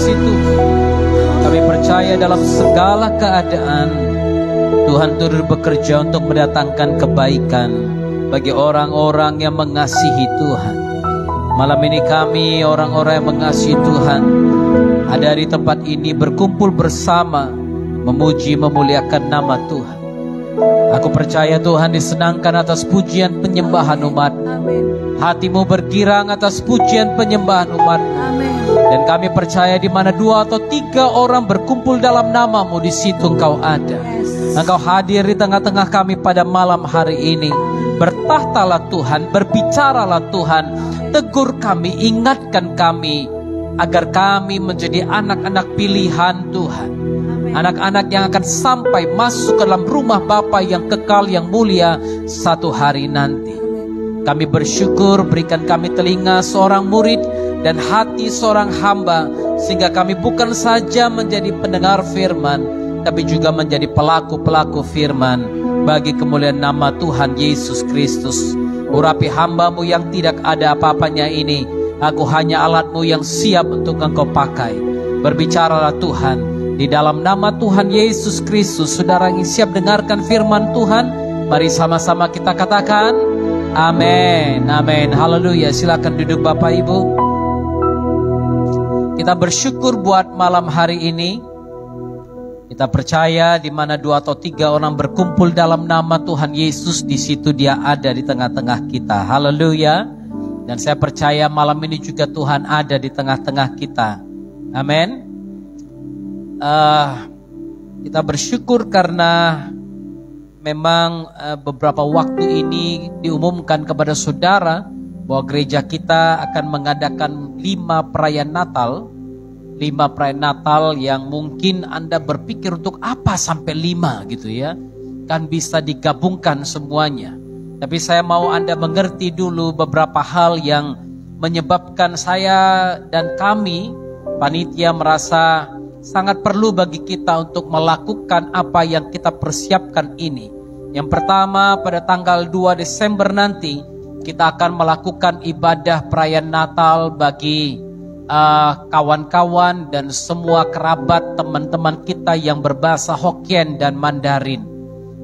kasih Tuhan. Kami percaya dalam segala keadaan Tuhan turut bekerja untuk mendatangkan kebaikan bagi orang-orang yang mengasihi Tuhan. Malam ini kami orang-orang yang mengasihi Tuhan ada di tempat ini berkumpul bersama memuji memuliakan nama Tuhan. Aku percaya Tuhan disenangkan atas pujian penyembahan umat. Hatimu bergirang atas pujian penyembahan umat. Dan kami percaya di mana 2 atau 3 orang berkumpul dalam namamu, di situ Engkau ada. Engkau hadir di tengah-tengah kami pada malam hari ini. Bertahtalah Tuhan, berbicaralah Tuhan, tegur kami, ingatkan kami, agar kami menjadi anak-anak pilihan Tuhan. Anak-anak yang akan sampai masuk ke dalam rumah Bapa yang kekal, yang mulia satu hari nanti. Kami bersyukur, berikan kami telinga seorang murid dan hati seorang hamba, sehingga kami bukan saja menjadi pendengar firman, tapi juga menjadi pelaku-pelaku firman bagi kemuliaan nama Tuhan Yesus Kristus. Urapi hamba-Mu yang tidak ada apa-apanya ini. Aku hanya alat-Mu yang siap untuk Engkau pakai. Berbicaralah Tuhan, di dalam nama Tuhan Yesus Kristus. Saudara yang siap dengarkan firman Tuhan, mari sama-sama kita katakan amin, amin, haleluya. Silakan duduk Bapak Ibu. Kita bersyukur buat malam hari ini. Kita percaya di mana 2 atau 3 orang berkumpul dalam nama Tuhan Yesus, di situ Dia ada di tengah-tengah kita. Haleluya. Dan saya percaya malam ini juga Tuhan ada di tengah-tengah kita. Amin. Kita bersyukur karena memang beberapa waktu ini diumumkan kepada saudara bahwa gereja kita akan mengadakan 5 perayaan Natal. 5 perayaan Natal yang mungkin Anda berpikir untuk apa sampai 5 gitu ya. Kan bisa digabungkan semuanya. Tapi saya mau Anda mengerti dulu beberapa hal yang menyebabkan saya dan kami panitia merasa sangat perlu bagi kita untuk melakukan apa yang kita persiapkan ini. Yang pertama, pada tanggal 2 Desember nanti kita akan melakukan ibadah perayaan Natal bagi kawan-kawan dan semua kerabat teman-teman kita yang berbahasa Hokkien dan Mandarin.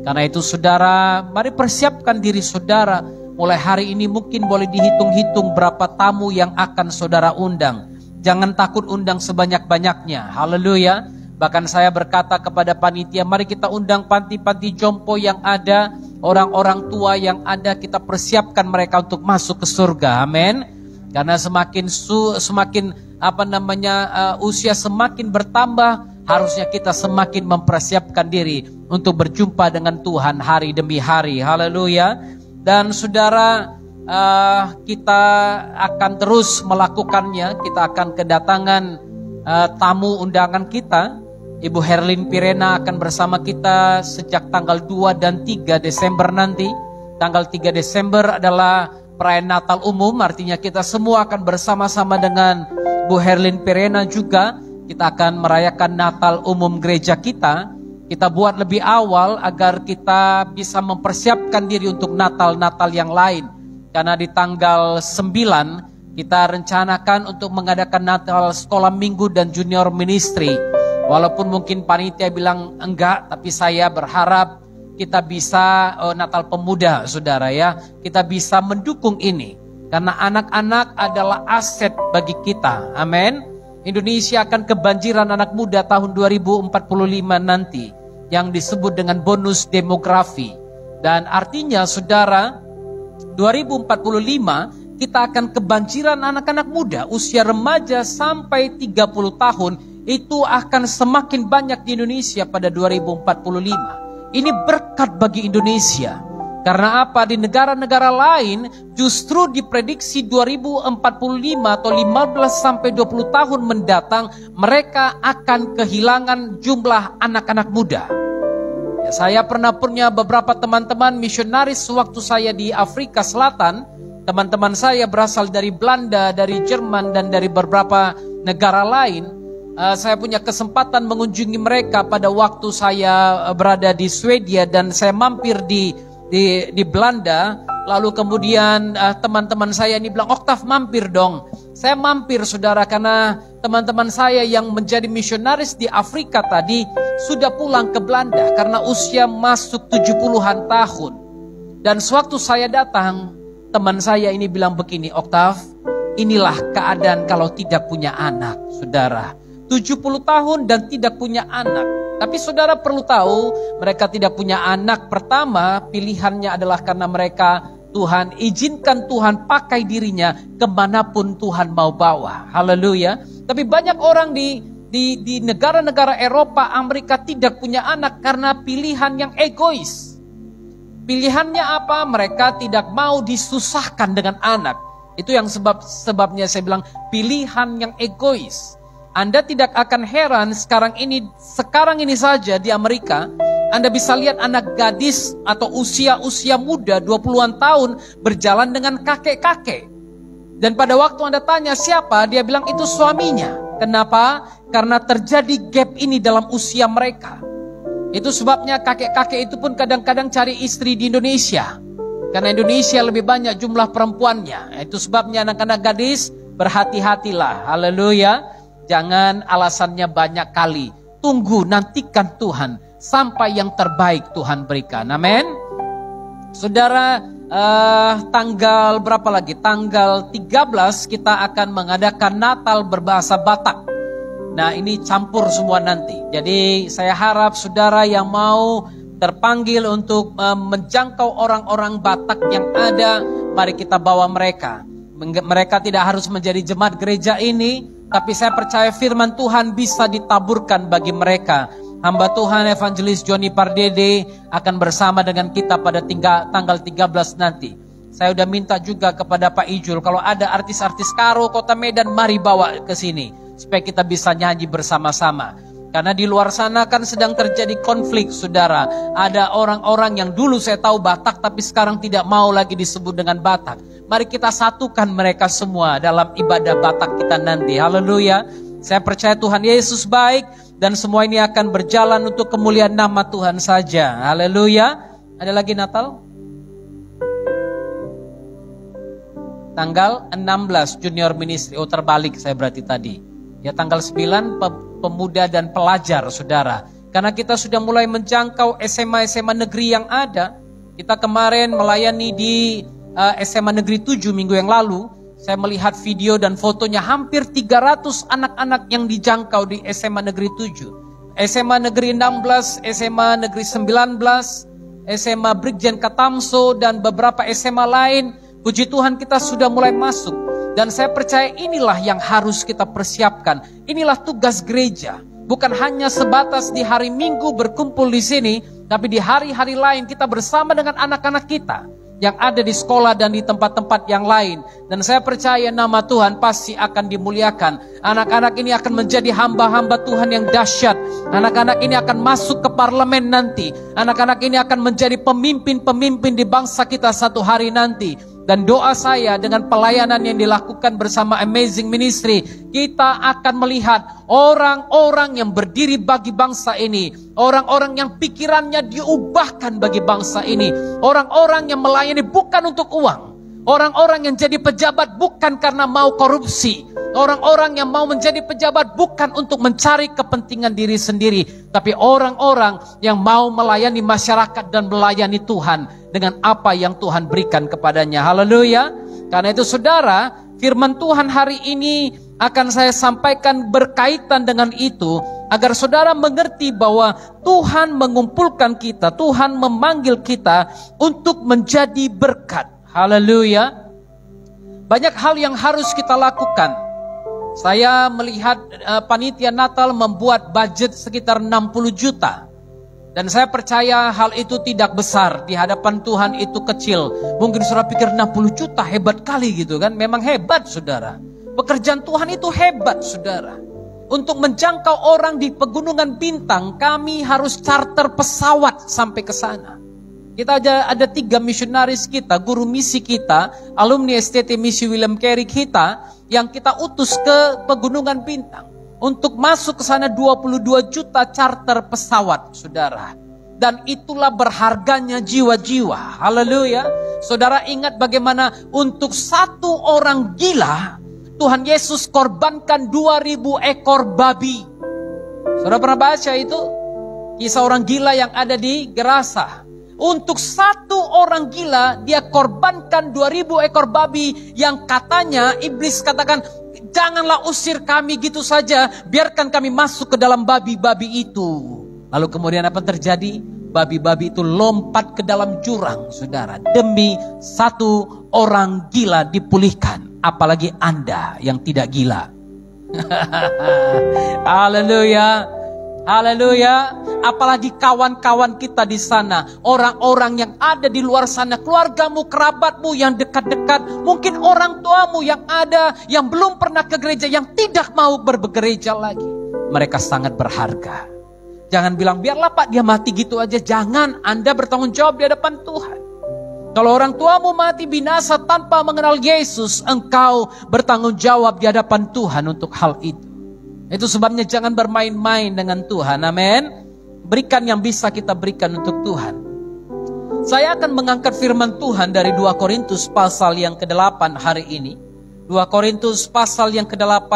Karena itu saudara, mari persiapkan diri saudara. Mulai hari ini mungkin boleh dihitung-hitung berapa tamu yang akan saudara undang. Jangan takut undang sebanyak-banyaknya. Haleluya. Bahkan saya berkata kepada panitia, mari kita undang panti-panti jompo yang ada, orang-orang tua yang ada, kita persiapkan mereka untuk masuk ke surga. Amin. Karena semakin usia semakin bertambah, harusnya kita semakin mempersiapkan diri untuk berjumpa dengan Tuhan hari demi hari. Haleluya. Dan saudara, kita akan terus melakukannya. Kita akan kedatangan tamu undangan kita. Ibu Herlin Pirena akan bersama kita sejak tanggal 2 dan 3 Desember nanti. Tanggal 3 Desember adalah perayaan Natal umum, artinya kita semua akan bersama-sama dengan Bu Herlin Pirena juga. Kita akan merayakan Natal umum gereja kita. Kita buat lebih awal agar kita bisa mempersiapkan diri untuk Natal-Natal yang lain. Karena di tanggal 9 kita rencanakan untuk mengadakan Natal sekolah minggu dan junior ministry. Walaupun mungkin panitia bilang enggak, tapi saya berharap kita bisa Natal pemuda saudara ya. Kita bisa mendukung ini. Karena anak-anak adalah aset bagi kita. Amin. Indonesia akan kebanjiran anak muda tahun 2045 nanti. Yang disebut dengan bonus demografi. Dan artinya saudara, 2045 kita akan kebanjiran anak-anak muda. Usia remaja sampai 30 tahun. Itu akan semakin banyak di Indonesia pada 2045. Ini berkat bagi Indonesia. Karena apa? Di negara-negara lain justru diprediksi 2045 atau 15 sampai 20 tahun mendatang mereka akan kehilangan jumlah anak-anak muda. Ya, saya pernah punya beberapa teman-teman misionaris waktu saya di Afrika Selatan. Teman-teman saya berasal dari Belanda, dari Jerman, dan dari beberapa negara lain. Saya punya kesempatan mengunjungi mereka pada waktu saya berada di Swedia dan saya mampir di Belanda. Lalu kemudian teman-teman saya ini bilang, Oktav mampir dong. Saya mampir saudara karena teman-teman saya yang menjadi misionaris di Afrika tadi sudah pulang ke Belanda karena usia masuk 70-an tahun. Dan sewaktu saya datang, teman saya ini bilang begini, Oktav, inilah keadaan kalau tidak punya anak, saudara. 70 tahun dan tidak punya anak. Tapi saudara perlu tahu, mereka tidak punya anak. Pertama, pilihannya adalah karena mereka Tuhan izinkan Tuhan pakai dirinya kemanapun Tuhan mau bawa. Haleluya. Tapi banyak orang di negara-negara Eropa, Amerika tidak punya anak karena pilihan yang egois. Pilihannya apa? Mereka tidak mau disusahkan dengan anak. Itu yang sebabnya saya bilang pilihan yang egois. Anda tidak akan heran sekarang ini saja di Amerika, Anda bisa lihat anak gadis atau usia muda 20-an tahun berjalan dengan kakek-kakek. Dan pada waktu Anda tanya siapa, dia bilang itu suaminya. Kenapa? Karena terjadi gap ini dalam usia mereka. Itu sebabnya kakek-kakek itu pun kadang-kadang cari istri di Indonesia. Karena Indonesia lebih banyak jumlah perempuannya. Itu sebabnya anak-anak gadis berhati-hatilah. Haleluya. Jangan alasannya banyak kali. Tunggu, nantikan Tuhan. Sampai yang terbaik Tuhan berikan. Amin. Saudara, tanggal berapa lagi? Tanggal 13 kita akan mengadakan Natal berbahasa Batak. Nah, ini campur semua nanti. Jadi saya harap saudara yang mau terpanggil untuk menjangkau orang-orang Batak yang ada, mari kita bawa mereka. Mereka tidak harus menjadi jemaat gereja ini, tapi saya percaya firman Tuhan bisa ditaburkan bagi mereka. Hamba Tuhan Evangelis Johnny Pardede akan bersama dengan kita pada tanggal 13 nanti. Saya udah minta juga kepada Pak Ijul, kalau ada artis-artis Karo, Kota Medan, mari bawa ke sini. Supaya kita bisa nyanyi bersama-sama. Karena di luar sana kan sedang terjadi konflik, saudara. Ada orang-orang yang dulu saya tahu Batak, tapi sekarang tidak mau lagi disebut dengan Batak. Mari kita satukan mereka semua dalam ibadah Batak kita nanti. Haleluya. Saya percaya Tuhan Yesus baik. Dan semua ini akan berjalan untuk kemuliaan nama Tuhan saja. Haleluya. Ada lagi Natal? Tanggal 16 Junior Ministry. Oh, terbalik saya berarti tadi. Ya, tanggal 9 pemuda dan pelajar, saudara. Karena kita sudah mulai menjangkau SMA-SMA negeri yang ada. Kita kemarin melayani di SMA Negeri 7 minggu yang lalu. Saya melihat video dan fotonya hampir 300 anak-anak yang dijangkau di SMA Negeri 7. SMA Negeri 16, SMA Negeri 19, SMA Brigjen Katamso, dan beberapa SMA lain. Puji Tuhan kita sudah mulai masuk. Dan saya percaya inilah yang harus kita persiapkan. Inilah tugas gereja. Bukan hanya sebatas di hari Minggu berkumpul di sini, tapi di hari-hari lain kita bersama dengan anak-anak kita yang ada di sekolah dan di tempat-tempat yang lain. Dan saya percaya nama Tuhan pasti akan dimuliakan. Anak-anak ini akan menjadi hamba-hamba Tuhan yang dahsyat. Anak-anak ini akan masuk ke parlemen nanti. Anak-anak ini akan menjadi pemimpin-pemimpin di bangsa kita satu hari nanti. Dan doa saya dengan pelayanan yang dilakukan bersama Amazing Ministry, kita akan melihat orang-orang yang berdiri bagi bangsa ini. Orang-orang yang pikirannya diubahkan bagi bangsa ini. Orang-orang yang melayani bukan untuk uang. Orang-orang yang jadi pejabat bukan karena mau korupsi. Orang-orang yang mau menjadi pejabat bukan untuk mencari kepentingan diri sendiri. Tapi orang-orang yang mau melayani masyarakat dan melayani Tuhan dengan apa yang Tuhan berikan kepadanya. Haleluya. Karena itu saudara, firman Tuhan hari ini akan saya sampaikan berkaitan dengan itu. Agar saudara mengerti bahwa Tuhan mengumpulkan kita, Tuhan memanggil kita untuk menjadi berkat. Haleluya. Banyak hal yang harus kita lakukan. Saya melihat panitia Natal membuat budget sekitar 60 juta. Dan saya percaya hal itu tidak besar. Di hadapan Tuhan itu kecil. Mungkin saudara pikir 60 juta hebat kali gitu kan. Memang hebat saudara. Pekerjaan Tuhan itu hebat saudara. Untuk menjangkau orang di Pegunungan Bintang, kami harus charter pesawat sampai ke sana. Kita ada 3 misionaris kita, guru misi kita, alumni STT Misi William Carey kita, yang kita utus ke Pegunungan Bintang. Untuk masuk ke sana 22 juta charter pesawat, saudara. Dan itulah berharganya jiwa-jiwa. Haleluya. Saudara ingat bagaimana untuk satu orang gila, Tuhan Yesus korbankan 2000 ekor babi. Saudara pernah baca itu? Kisah orang gila yang ada di Gerasa. Untuk satu orang gila, dia korbankan 2000 ekor babi yang katanya iblis katakan, janganlah usir kami gitu saja, biarkan kami masuk ke dalam babi-babi itu. Lalu kemudian apa terjadi? Babi-babi itu lompat ke dalam jurang, saudara. Demi satu orang gila dipulihkan. Apalagi Anda yang tidak gila. Haleluya. Haleluya. Apalagi kawan-kawan kita di sana, orang-orang yang ada di luar sana, keluargamu, kerabatmu yang dekat-dekat, mungkin orang tuamu yang ada, yang belum pernah ke gereja, yang tidak mau bergereja lagi. Mereka sangat berharga. Jangan bilang, biarlah Pak dia mati gitu aja. Jangan, Anda bertanggung jawab di hadapan Tuhan. Kalau orang tuamu mati binasa tanpa mengenal Yesus, engkau bertanggung jawab di hadapan Tuhan untuk hal itu. Itu sebabnya jangan bermain-main dengan Tuhan. Amin. Berikan yang bisa kita berikan untuk Tuhan. Saya akan mengangkat firman Tuhan dari 2 Korintus pasal yang ke-8 hari ini. 2 Korintus pasal yang ke-8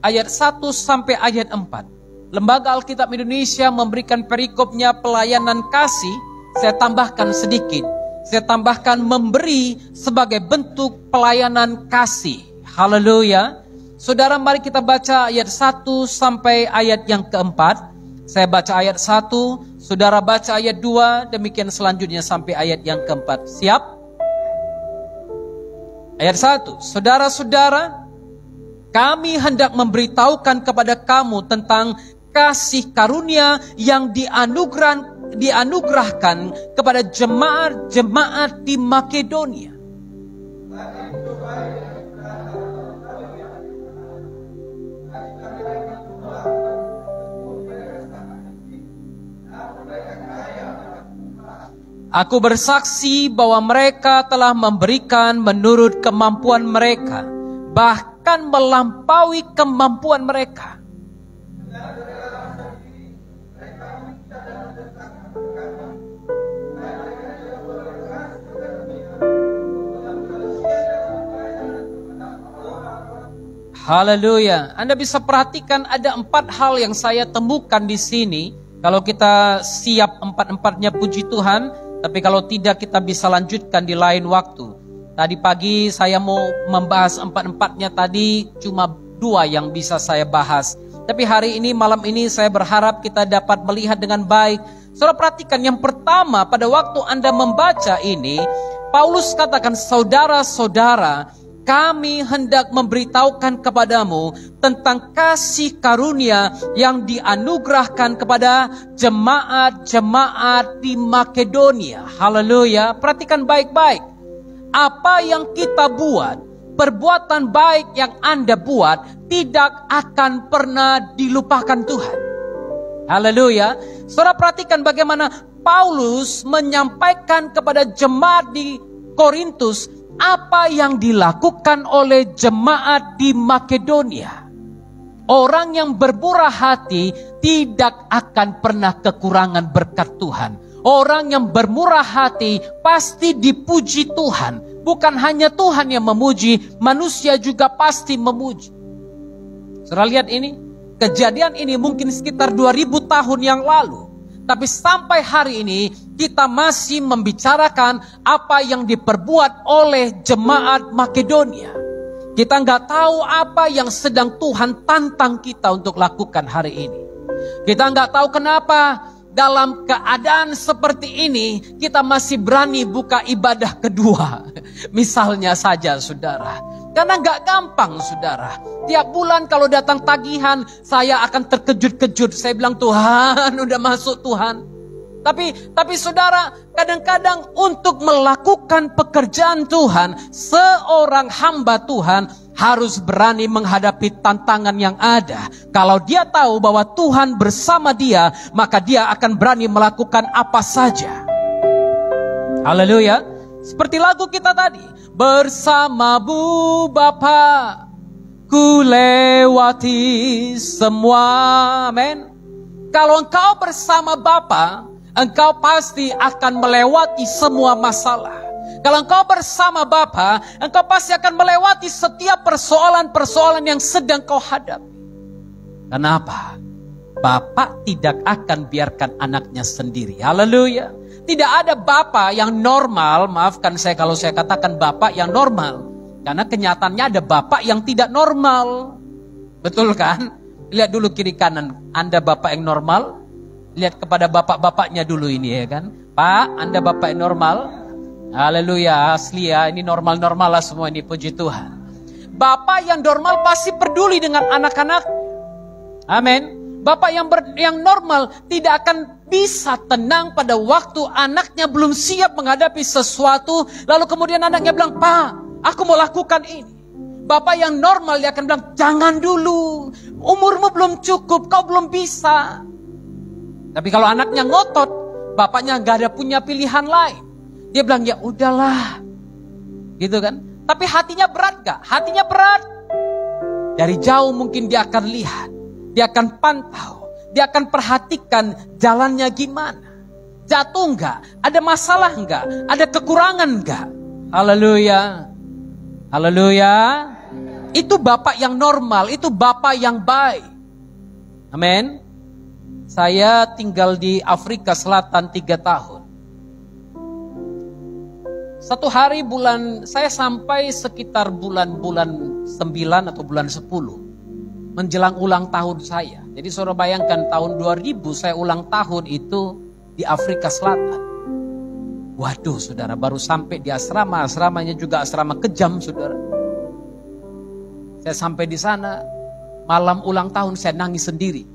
ayat 1 sampai ayat 4. Lembaga Alkitab Indonesia memberikan perikopnya pelayanan kasih. Saya tambahkan sedikit. Saya tambahkan memberi sebagai bentuk pelayanan kasih. Haleluya. Saudara, mari kita baca ayat 1 sampai ayat yang keempat. Saya baca ayat 1, saudara baca ayat 2, demikian selanjutnya sampai ayat yang keempat. Siap? Ayat 1, saudara-saudara, kami hendak memberitahukan kepada kamu tentang kasih karunia yang dianugerahkan kepada jemaat-jemaat di Makedonia. Aku bersaksi bahwa mereka telah memberikan menurut kemampuan mereka, bahkan melampaui kemampuan mereka. Haleluya. Anda bisa perhatikan ada 4 hal yang saya temukan di sini. Kalau kita siap 4-4-nya puji Tuhan. Tapi kalau tidak kita bisa lanjutkan di lain waktu. Tadi pagi saya mau membahas 4-4-nya tadi, cuma 2 yang bisa saya bahas. Tapi hari ini, malam ini saya berharap kita dapat melihat dengan baik. Saudara perhatikan yang pertama, pada waktu Anda membaca ini, Paulus katakan, saudara-saudara, kami hendak memberitahukan kepadamu tentang kasih karunia yang dianugerahkan kepada jemaat-jemaat di Makedonia. Haleluya. Perhatikan baik-baik. Apa yang kita buat, perbuatan baik yang Anda buat, tidak akan pernah dilupakan Tuhan. Haleluya. Saudara perhatikan bagaimana Paulus menyampaikan kepada jemaat di Korintus apa yang dilakukan oleh jemaat di Makedonia. Orang yang bermurah hati tidak akan pernah kekurangan berkat Tuhan. Orang yang bermurah hati pasti dipuji Tuhan. Bukan hanya Tuhan yang memuji, manusia juga pasti memuji. Saudara lihat ini, kejadian ini mungkin sekitar 2000 tahun yang lalu. Tapi sampai hari ini kita masih membicarakan apa yang diperbuat oleh jemaat Makedonia. Kita nggak tahu apa yang sedang Tuhan tantang kita untuk lakukan hari ini. Kita nggak tahu kenapa dalam keadaan seperti ini kita masih berani buka ibadah kedua. Misalnya saja saudara. Karena nggak gampang saudara. Tiap bulan kalau datang tagihan saya akan terkejut-kejut. Saya bilang Tuhan udah masuk Tuhan. Tapi saudara kadang-kadang untuk melakukan pekerjaan Tuhan, seorang hamba Tuhan harus berani menghadapi tantangan yang ada. Kalau dia tahu bahwa Tuhan bersama dia, maka dia akan berani melakukan apa saja. Haleluya. Seperti lagu kita tadi. Bersamamu Bapa, ku lewati semua. Amin. Kalau engkau bersama Bapa, engkau pasti akan melewati semua masalah. Kalau engkau bersama Bapa, engkau pasti akan melewati setiap persoalan-persoalan yang sedang kau hadapi. Kenapa? Bapa tidak akan biarkan anaknya sendiri. Haleluya. Tidak ada bapa yang normal, maafkan saya kalau saya katakan bapak yang normal. Karena kenyataannya ada bapak yang tidak normal. Betul kan? Lihat dulu kiri kanan, Anda bapak yang normal? Lihat kepada bapak-bapaknya dulu ini ya kan. Pak, Anda bapak yang normal? Haleluya, asli ya, ini normal-normal lah semua ini, puji Tuhan. Bapak yang normal pasti peduli dengan anak-anak. Amin. Bapak yang normal tidak akan bisa tenang pada waktu anaknya belum siap menghadapi sesuatu. Lalu kemudian anaknya bilang, Pak, aku mau lakukan ini. Bapak yang normal dia akan bilang, jangan dulu. Umurmu belum cukup, kau belum bisa. Tapi kalau anaknya ngotot, bapaknya gak ada punya pilihan lain. Dia bilang, ya udahlah. Gitu kan. Tapi hatinya berat gak? Hatinya berat. Dari jauh mungkin dia akan lihat. Dia akan pantau, dia akan perhatikan jalannya gimana. Jatuh enggak? Ada masalah enggak? Ada kekurangan enggak? Haleluya. Haleluya. Itu bapak yang normal, itu bapak yang baik. Amin. Saya tinggal di Afrika Selatan 3 tahun. Satu hari saya sampai sekitar bulan 9 atau bulan 10. Menjelang ulang tahun saya. Jadi saudara bayangkan tahun 2000 saya ulang tahun itu di Afrika Selatan. Waduh saudara, baru sampai di asrama. Asramanya juga asrama kejam saudara. Saya sampai di sana, malam ulang tahun saya nangis sendiri.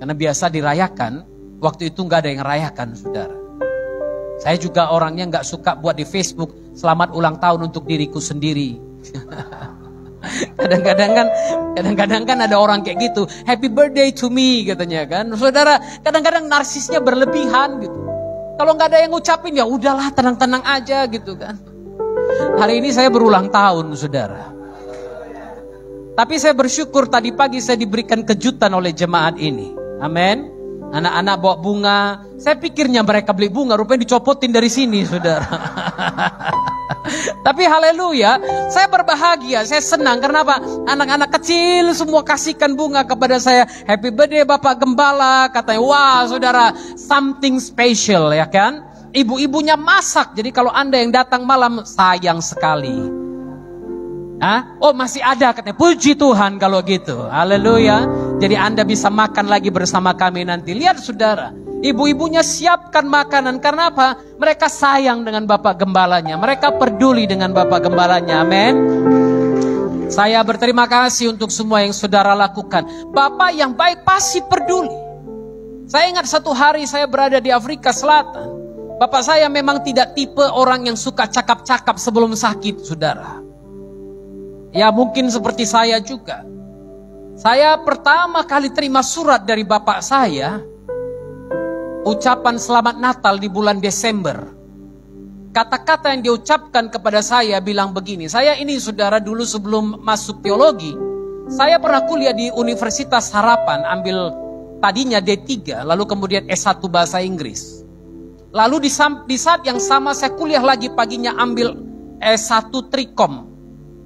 Karena biasa dirayakan, waktu itu gak ada yang rayakan saudara. Saya juga orangnya gak suka buat di Facebook, selamat ulang tahun untuk diriku sendiri. Kadang-kadang kan ada orang kayak gitu, happy birthday to me katanya kan. Saudara, kadang-kadang narsisnya berlebihan gitu. Kalau nggak ada yang ngucapin ya udahlah, tenang-tenang aja gitu kan. Hari ini saya berulang tahun saudara. Tapi saya bersyukur tadi pagi saya diberikan kejutan oleh jemaat ini. Amin. Anak-anak bawa bunga. Saya pikirnya mereka beli bunga, rupanya dicopotin dari sini saudara. Tapi haleluya, saya berbahagia, saya senang. Karena apa? Anak-anak kecil semua kasihkan bunga kepada saya. Happy birthday Bapak Gembala. Katanya, wah saudara, something special ya kan. Ibu-ibunya masak, jadi kalau Anda yang datang malam, sayang sekali. Hah? Oh masih ada katanya, puji Tuhan kalau gitu. Haleluya. Jadi Anda bisa makan lagi bersama kami nanti. Lihat saudara, ibu-ibunya siapkan makanan. Karena apa? Mereka sayang dengan Bapak Gembalanya. Mereka peduli dengan Bapak Gembalanya. Amin. Saya berterima kasih untuk semua yang saudara lakukan. Bapak yang baik pasti peduli. Saya ingat satu hari saya berada di Afrika Selatan. Bapak saya memang tidak tipe orang yang suka cakap-cakap sebelum sakit saudara. Ya mungkin seperti saya juga. Saya pertama kali terima surat dari bapak saya. Ucapan selamat Natal di bulan Desember. Kata-kata yang diucapkan kepada saya bilang begini. Saya ini saudara dulu sebelum masuk teologi. Saya pernah kuliah di Universitas Harapan. Ambil tadinya D3. Lalu kemudian S1 Bahasa Inggris. Lalu di saat yang sama saya kuliah lagi paginya ambil S1 Trikom.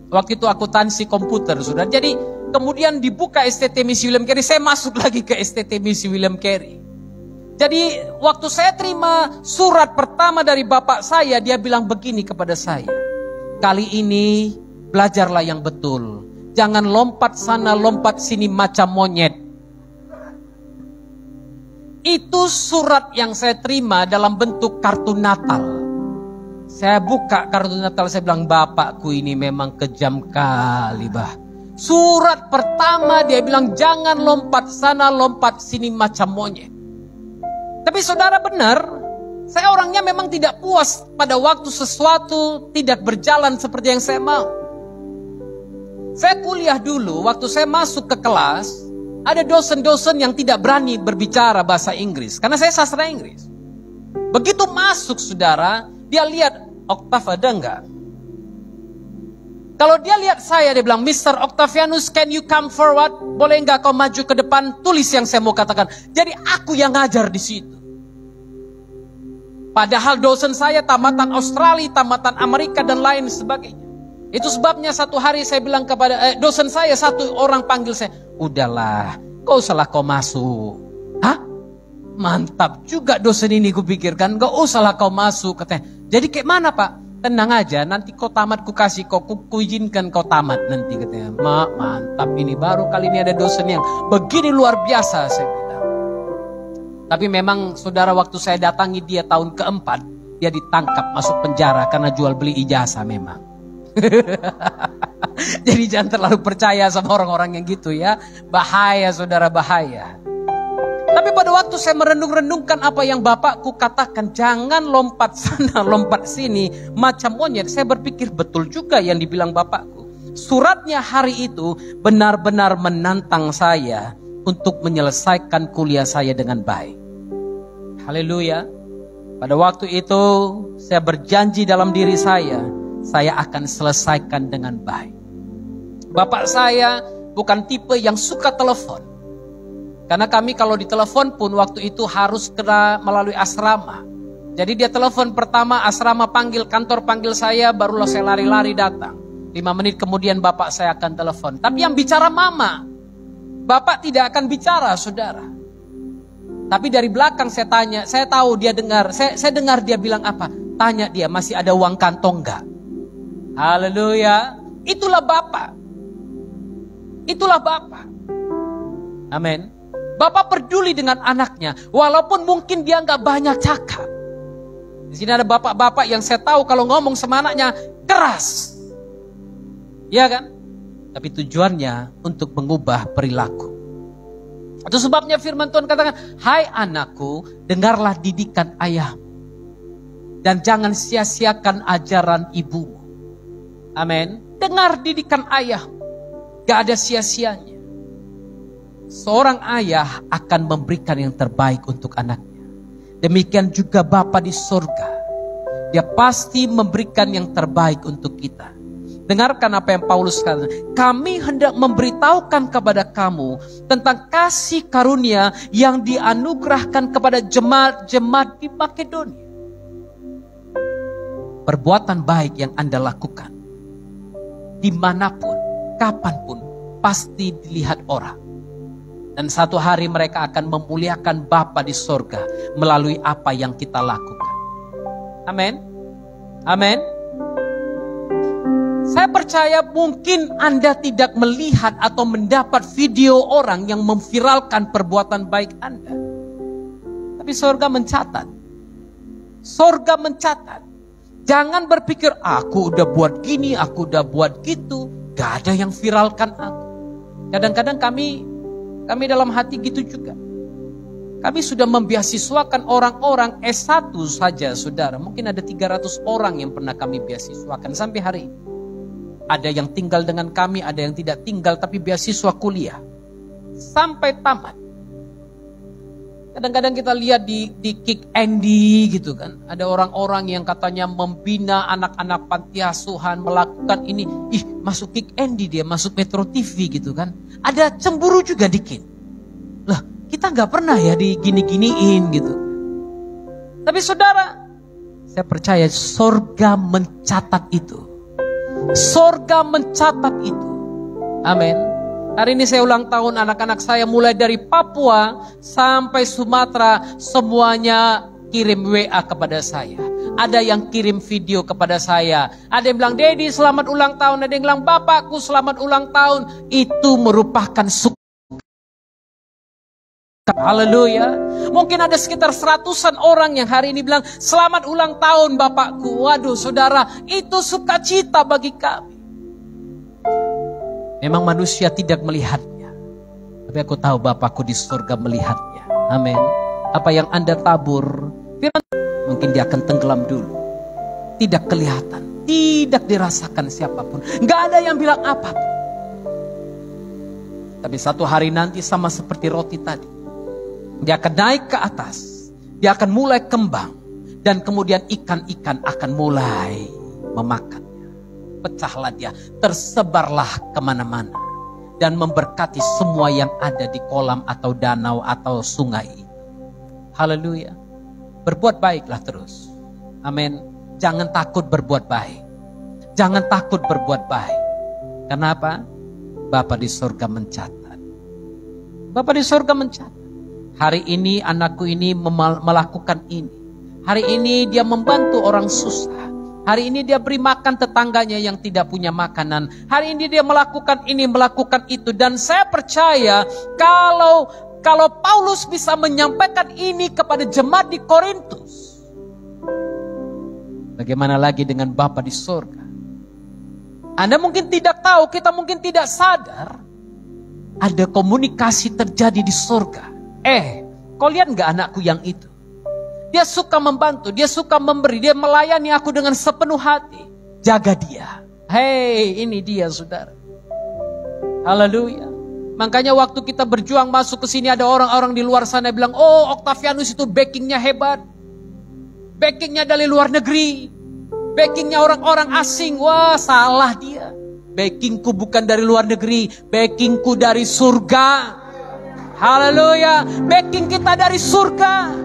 Waktu itu akuntansi komputer, saudara. Jadi kemudian dibuka STT Misi William Carey, saya masuk lagi ke STT Misi William Carey. Jadi waktu saya terima surat pertama dari bapak saya, dia bilang begini kepada saya. Kali ini belajarlah yang betul. Jangan lompat sana, lompat sini macam monyet. Itu surat yang saya terima dalam bentuk kartu Natal. Saya buka kartu Natal, saya bilang, bapakku ini memang kejam kali bah. Surat pertama dia bilang, jangan lompat sana, lompat sini macam monyet. Tapi saudara benar, saya orangnya memang tidak puas pada waktu sesuatu tidak berjalan seperti yang saya mau. Saya kuliah dulu, waktu saya masuk ke kelas, ada dosen-dosen yang tidak berani berbicara bahasa Inggris. Karena saya sastra Inggris. Begitu masuk saudara, dia lihat, Oktav ada enggak? Kalau dia lihat saya, dia bilang, Mr. Octavianus, can you come forward? Boleh enggak kau maju ke depan? Tulis yang saya mau katakan. Jadi aku yang ngajar di situ. Padahal dosen saya tamatan Australia, tamatan Amerika dan lain sebagainya. Itu sebabnya satu hari saya bilang kepada dosen saya, satu orang panggil saya, udahlah, kau salah kau masuk. Hah? Mantap juga dosen ini kupikirkan, gak usahlah kau masuk katanya. Jadi kayak mana Pak? Tenang aja, nanti kau tamat ku kasih kau, ku izinkan kau tamat nanti katanya. Mantap, ini baru kali ini ada dosen yang begini luar biasa saya bilang. Tapi memang saudara, waktu saya datangi dia tahun keempat, dia ditangkap masuk penjara karena jual beli ijazah memang. Jadi jangan terlalu percaya sama orang-orang yang gitu ya. Bahaya saudara, bahaya. Tapi pada waktu saya merenung-renungkan apa yang Bapakku katakan, jangan lompat sana, lompat sini, macam monyet. Saya berpikir betul juga yang dibilang Bapakku. Suratnya hari itu benar-benar menantang saya untuk menyelesaikan kuliah saya dengan baik. Haleluya. Pada waktu itu saya berjanji dalam diri saya akan selesaikan dengan baik. Bapak saya bukan tipe yang suka telepon. Karena kami kalau ditelepon pun waktu itu harus kena melalui asrama. Jadi dia telepon pertama, asrama panggil, kantor panggil saya, barulah saya lari-lari datang. 5 menit kemudian bapak saya akan telepon. Tapi yang bicara mama. Bapak tidak akan bicara, saudara. Tapi dari belakang saya tanya, saya tahu dia dengar, saya dengar dia bilang apa. Tanya dia, masih ada uang kantong gak? Haleluya. Itulah Bapak. Itulah Bapak. Amin. Bapak peduli dengan anaknya, walaupun mungkin dia gak banyak cakap. Di sini ada bapak-bapak yang saya tahu kalau ngomong sama anaknya keras. Iya kan? Tapi tujuannya untuk mengubah perilaku. Itu sebabnya firman Tuhan katakan, hai anakku, dengarlah didikan ayahmu. Dan jangan sia-siakan ajaran ibumu. Amin. Dengar didikan ayahmu. Gak ada sia-sianya. Seorang ayah akan memberikan yang terbaik untuk anaknya. Demikian juga Bapa di surga. Dia pasti memberikan yang terbaik untuk kita. Dengarkan apa yang Paulus katakan. Kami hendak memberitahukan kepada kamu tentang kasih karunia yang dianugerahkan kepada jemaat-jemaat di Makedonia. Perbuatan baik yang Anda lakukan, dimanapun, kapanpun, pasti dilihat orang. Dan satu hari mereka akan memuliakan Bapa di surga melalui apa yang kita lakukan. Amin. Amin. Saya percaya mungkin Anda tidak melihat atau mendapat video orang yang memviralkan perbuatan baik Anda. Tapi surga mencatat. Surga mencatat. Jangan berpikir, aku udah buat gini, aku udah buat gitu. Gak ada yang viralkan aku. Kadang-kadang kami dalam hati gitu juga. Kami sudah membiasiswakan orang-orang S1 saja, saudara. Mungkin ada 300 orang yang pernah kami biasiswakan sampai hari ini. Ada yang tinggal dengan kami, ada yang tidak tinggal, tapi beasiswa kuliah. Sampai tamat. Kadang-kadang kita lihat di Kick Andy gitu kan. Ada orang-orang yang katanya membina anak-anak panti asuhan, melakukan ini. Masuk Kick Andy dia, masuk Metro TV gitu kan. Ada cemburu juga dikit. Lah, kita gak pernah ya digini-giniin gitu. Tapi saudara, saya percaya surga mencatat itu. Surga mencatat itu. Amin. Hari ini saya ulang tahun anak-anak saya mulai dari Papua sampai Sumatera. Semuanya kirim WA kepada saya. Ada yang kirim video kepada saya. Ada yang bilang, Dedi selamat ulang tahun. Ada yang bilang, Bapakku selamat ulang tahun. Itu merupakan sukacita. Haleluya. Mungkin ada sekitar 100-an orang yang hari ini bilang, selamat ulang tahun Bapakku. Waduh saudara, itu sukacita bagi kami. Memang manusia tidak melihatnya, tapi aku tahu Bapakku di surga melihatnya. Amin. Apa yang Anda tabur, mungkin dia akan tenggelam dulu. Tidak kelihatan, tidak dirasakan siapapun. Gak ada yang bilang apapun. Tapi satu hari nanti sama seperti roti tadi. Dia akan naik ke atas. Dia akan mulai kembang. Dan kemudian ikan-ikan akan mulai memakannya. Pecahlah dia. Tersebarlah kemana-mana. Dan memberkati semua yang ada di kolam atau danau atau sungai. Haleluya. Berbuat baiklah terus. Amin. Jangan takut berbuat baik. Jangan takut berbuat baik. Kenapa? Bapa di surga mencatat. Bapa di surga mencatat. Hari ini anakku ini melakukan ini. Hari ini dia membantu orang susah. Hari ini dia beri makan tetangganya yang tidak punya makanan. Hari ini dia melakukan ini, melakukan itu. Dan saya percaya kalau Paulus bisa menyampaikan ini kepada jemaat di Korintus, bagaimana lagi dengan Bapa di surga? Anda mungkin tidak tahu, kita mungkin tidak sadar, ada komunikasi terjadi di surga. Kau lihat gak anakku yang itu? Dia suka membantu, dia suka memberi, dia melayani aku dengan sepenuh hati. Jaga dia. Hei, ini dia saudara. Haleluya. Makanya waktu kita berjuang masuk ke sini, ada orang-orang di luar sana bilang, oh Octavianus itu backingnya hebat. Backingnya dari luar negeri. Backingnya orang-orang asing. Wah, salah dia. Backingku bukan dari luar negeri, backingku dari surga. Haleluya. Backing kita dari surga.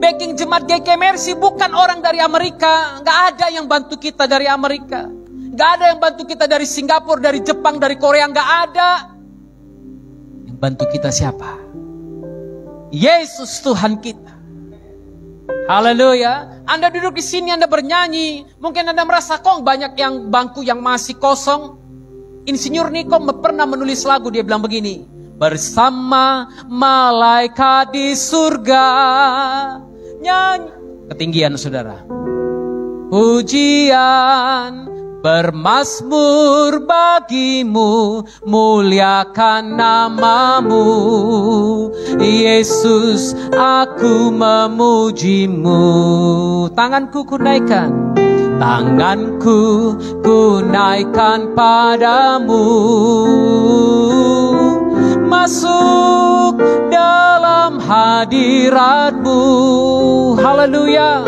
Backing jemaat GK Mercy bukan orang dari Amerika. Gak ada yang bantu kita dari Amerika. Gak ada yang bantu kita dari Singapura, dari Jepang, dari Korea. Gak ada. Yang bantu kita siapa? Yesus Tuhan kita. Haleluya. Anda duduk di sini, Anda bernyanyi. Mungkin Anda merasa kok banyak yang bangku yang masih kosong. Insinyur Niko pernah menulis lagu, dia bilang begini. Bersama malaikat di surga. Nyanyi. Ketinggian saudara. Pujian bermazmur bagimu, muliakan namamu. Yesus, aku memujimu. Tanganku ku naikkan. Tanganku ku naikkan padamu. Masuk dalam hadiratmu. Haleluya.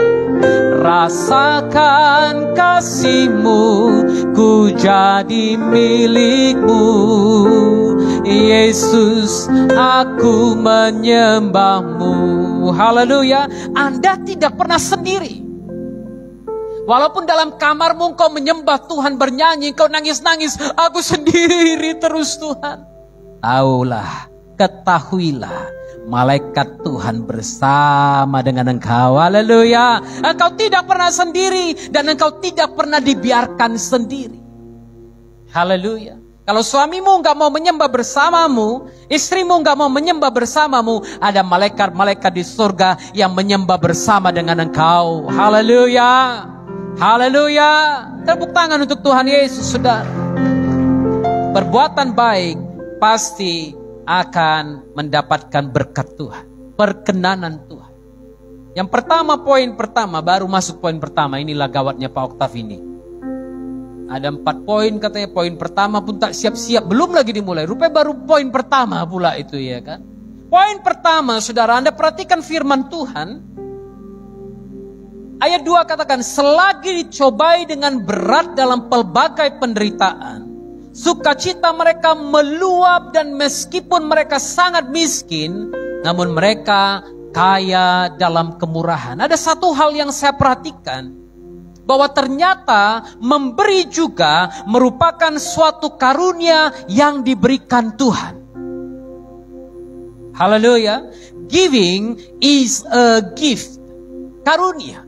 Rasakan kasihmu, ku jadi milikmu. Yesus, aku menyembahmu. Haleluya. Anda tidak pernah sendiri. Walaupun dalam kamarmu kau menyembah Tuhan, bernyanyi, kau nangis-nangis, aku sendiri terus Tuhan. Taulah, ketahuilah, malaikat Tuhan bersama dengan engkau. Haleluya. Engkau tidak pernah sendiri dan engkau tidak pernah dibiarkan sendiri. Haleluya. Kalau suamimu gak mau menyembah bersamamu, istrimu gak mau menyembah bersamamu, ada malaikat-malaikat di surga yang menyembah bersama dengan engkau. Haleluya. Haleluya. Tepuk tangan untuk Tuhan Yesus, saudara. Perbuatan baik pasti akan mendapatkan berkat Tuhan, perkenanan Tuhan. Yang pertama, poin pertama, baru masuk poin pertama. Inilah gawatnya Pak Oktav ini. Ada 4 poin katanya, poin pertama pun tak siap-siap, belum lagi dimulai. Rupanya baru poin pertama pula itu ya kan. Poin pertama, saudara, Anda perhatikan firman Tuhan. Ayat 2 katakan, selagi dicobai dengan berat dalam pelbagai penderitaan, sukacita mereka meluap, dan meskipun mereka sangat miskin, namun mereka kaya dalam kemurahan. Ada satu hal yang saya perhatikan, bahwa ternyata memberi juga merupakan suatu karunia yang diberikan Tuhan. Haleluya. Giving is a gift. Karunia.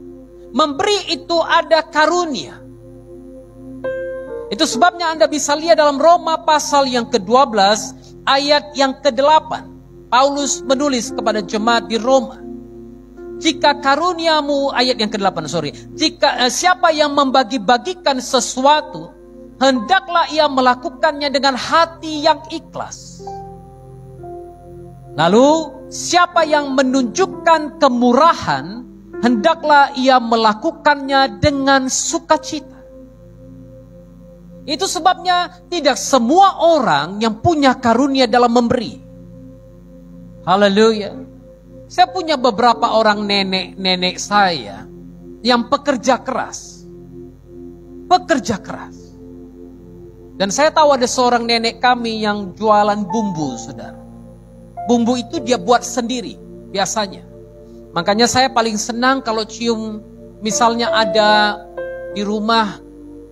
Memberi itu ada karunia. Itu sebabnya Anda bisa lihat dalam Roma pasal yang ke-12 ayat yang ke-8. Paulus menulis kepada jemaat di Roma. Jika karuniamu, ayat yang ke-8 jika siapa yang membagi-bagikan sesuatu, hendaklah ia melakukannya dengan hati yang ikhlas. Lalu siapa yang menunjukkan kemurahan, hendaklah ia melakukannya dengan sukacita. Itu sebabnya tidak semua orang yang punya karunia dalam memberi. Haleluya. Saya punya beberapa orang nenek-nenek saya yang pekerja keras. Pekerja keras. Dan saya tahu ada seorang nenek kami yang jualan bumbu, saudara. Bumbu itu dia buat sendiri, biasanya. Makanya saya paling senang kalau cium, misalnya ada di rumah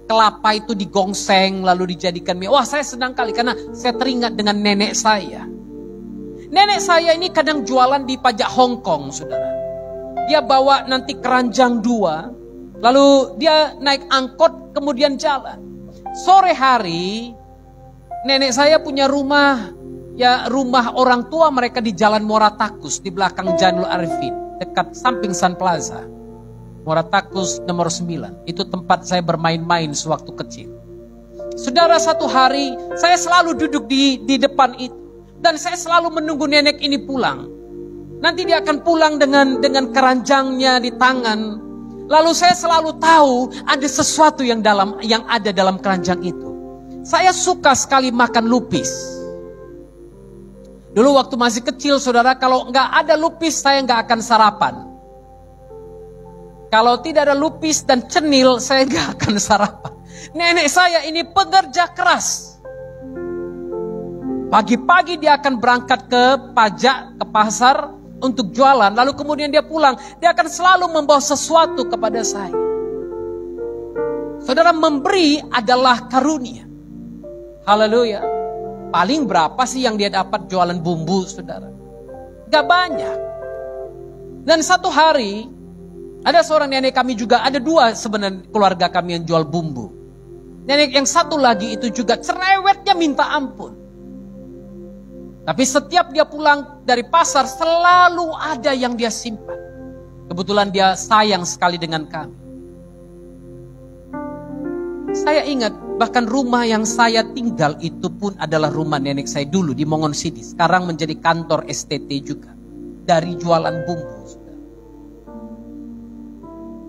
kelapa itu digongseng lalu dijadikan mie. Wah, saya senang kali karena saya teringat dengan nenek saya. Nenek saya ini kadang jualan di pajak Hong Kong, saudara. Dia bawa nanti keranjang 2, lalu dia naik angkot kemudian jalan. Sore hari nenek saya punya rumah, ya rumah orang tua mereka di Jalan Moratakus di belakang Janul Arifin, dekat samping Sun Plaza. Moratakus nomor 9. Itu tempat saya bermain-main sewaktu kecil. Saudara, satu hari saya selalu duduk di depan itu dan saya selalu menunggu nenek ini pulang. Nanti dia akan pulang dengan keranjangnya di tangan. Lalu saya selalu tahu ada sesuatu yang ada dalam keranjang itu. Saya suka sekali makan lupis. Dulu waktu masih kecil, saudara, kalau nggak ada lupis saya nggak akan sarapan. Kalau tidak ada lupis dan cenil, saya nggak akan sarapan. Nenek saya ini pekerja keras. Pagi-pagi dia akan berangkat ke pajak, ke pasar untuk jualan. Lalu kemudian dia pulang. Dia akan selalu membawa sesuatu kepada saya. Saudara, memberi adalah karunia. Haleluya. Paling berapa sih yang dia dapat jualan bumbu, saudara? Gak banyak. Dan satu hari, ada seorang nenek kami juga, ada 2 sebenarnya keluarga kami yang jual bumbu. Nenek yang satu lagi itu juga cerewetnya minta ampun. Tapi setiap dia pulang dari pasar selalu ada yang dia simpan. Kebetulan dia sayang sekali dengan kami. Saya ingat bahkan rumah yang saya tinggal itu pun adalah rumah nenek saya dulu di Mongon City. Sekarang menjadi kantor STT juga. Dari jualan bumbu.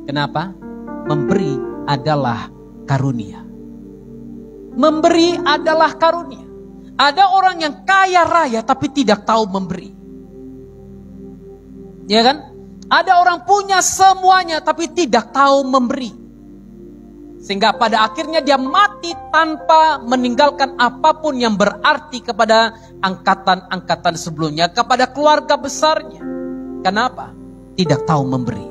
Kenapa? Memberi adalah karunia. Memberi adalah karunia. Ada orang yang kaya raya tapi tidak tahu memberi. Ya kan? Ada orang punya semuanya tapi tidak tahu memberi. Sehingga pada akhirnya dia mati tanpa meninggalkan apapun yang berarti kepada angkatan-angkatan sebelumnya, kepada keluarga besarnya. Kenapa? Tidak tahu memberi.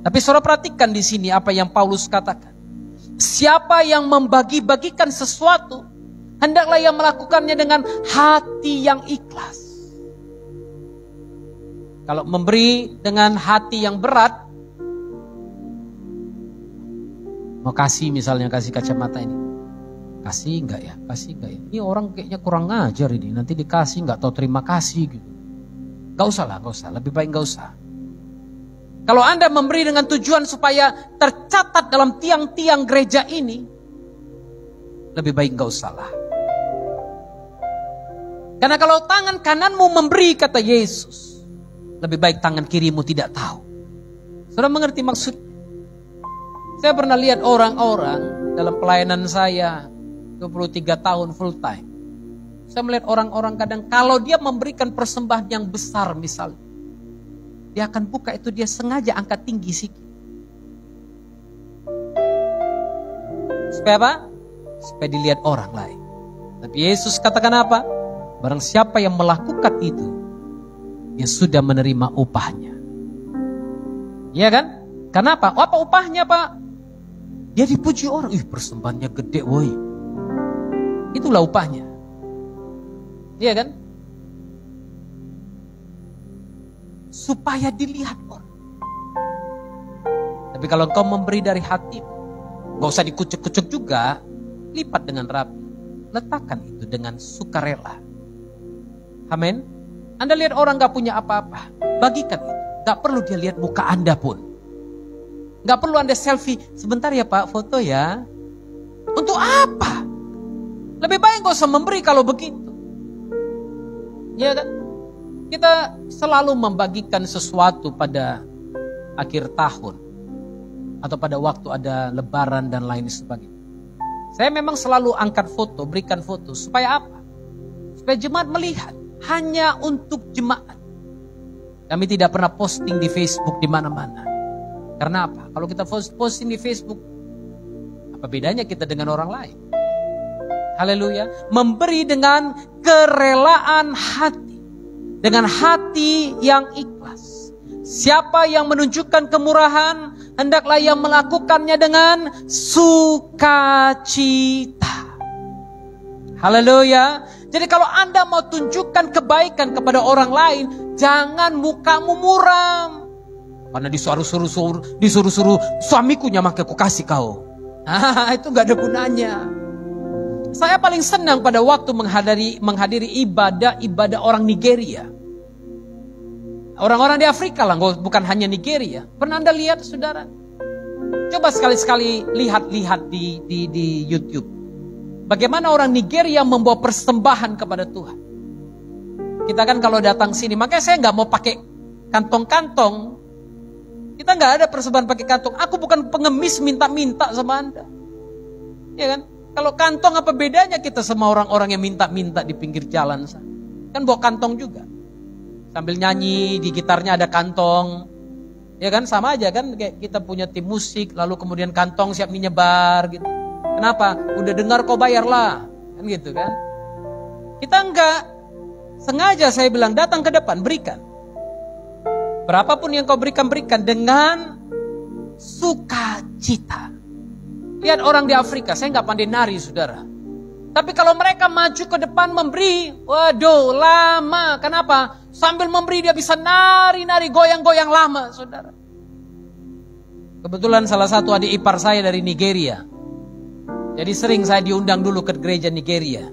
Tapi saudara perhatikan di sini apa yang Paulus katakan. Siapa yang membagi-bagikan sesuatu, hendaklah yang melakukannya dengan hati yang ikhlas. Kalau memberi dengan hati yang berat, mau kasih misalnya, kasih kacamata ini. Kasih enggak ya? Kasih enggak ya? Ini orang kayaknya kurang ngajar ini. Nanti dikasih enggak tahu terima kasih gitu. Enggak usah lah, enggak usah. Lebih baik enggak usah. Kalau Anda memberi dengan tujuan supaya tercatat dalam tiang-tiang gereja ini, lebih baik enggak usah lah. Karena kalau tangan kananmu memberi, kata Yesus, lebih baik tangan kirimu tidak tahu. Saudara mengerti maksud? Saya pernah lihat orang-orang dalam pelayanan saya 23 tahun full time. Saya melihat orang-orang kadang kalau dia memberikan persembahan yang besar misalnya, dia akan buka itu, dia sengaja angkat tinggi sikit. Supaya apa? Supaya dilihat orang lain. Tapi Yesus katakan apa? Barang siapa yang melakukan itu, dia sudah menerima upahnya. Iya kan? Kenapa? Apa upahnya, Pak? Dia dipuji orang. Persembahannya gede, woi. Itulah upahnya. Iya kan? Supaya dilihat orang. Tapi kalau engkau memberi dari hati, gak usah dikucuk-kucuk juga, lipat dengan rapi. Letakkan itu dengan sukarela. Amin. Anda lihat orang gak punya apa-apa, bagikan itu. Gak perlu dia lihat muka Anda pun. Gak perlu Anda selfie. Sebentar ya Pak, foto ya. Untuk apa? Lebih baik gak usah memberi kalau begitu. Ya kan? Kita selalu membagikan sesuatu pada akhir tahun. Atau pada waktu ada lebaran dan lain sebagainya. Saya memang selalu angkat foto, berikan foto. Supaya apa? Supaya jemaat melihat. Hanya untuk jemaat. Kami tidak pernah posting di Facebook di mana-mana. Karena apa? Kalau kita posting di Facebook, apa bedanya kita dengan orang lain? Haleluya. Memberi dengan kerelaan hati. Dengan hati yang ikhlas. Siapa yang menunjukkan kemurahan, hendaklah ia melakukannya dengan sukacita. Haleluya. Jadi kalau Anda mau tunjukkan kebaikan kepada orang lain, jangan mukamu muram. Karena disuruh suamiku nyamake ku kasih kau. Itu gak ada gunanya. Saya paling senang pada waktu menghadiri ibadah orang Nigeria. Orang-orang di Afrika lah, bukan hanya Nigeria. Pernah Anda lihat, saudara? Coba sekali-sekali lihat di YouTube. Bagaimana orang Nigeria membawa persembahan kepada Tuhan. Kita kan kalau datang sini, makanya saya nggak mau pakai kantong-kantong. Kita nggak ada persembahan pakai kantong. Aku bukan pengemis minta-minta sama Anda. Ya kan? Kalau kantong apa bedanya kita sama orang-orang yang minta-minta di pinggir jalan sana? Kan bawa kantong juga. Sambil nyanyi, di gitarnya ada kantong. Ya kan, sama aja kan, kayak kita punya tim musik, lalu kemudian kantong siap nyebar gitu. Kenapa? Udah dengar kau bayarlah. Kan gitu kan. Kita enggak. Sengaja saya bilang, datang ke depan, berikan. Berapapun yang kau berikan dengan sukacita. Lihat orang di Afrika, saya enggak pandai nari, saudara. Tapi kalau mereka maju ke depan memberi, waduh lama. Kenapa? Sambil memberi dia bisa nari-nari, goyang-goyang lama, saudara. Kebetulan salah satu adik ipar saya dari Nigeria. Jadi sering saya diundang dulu ke gereja Nigeria.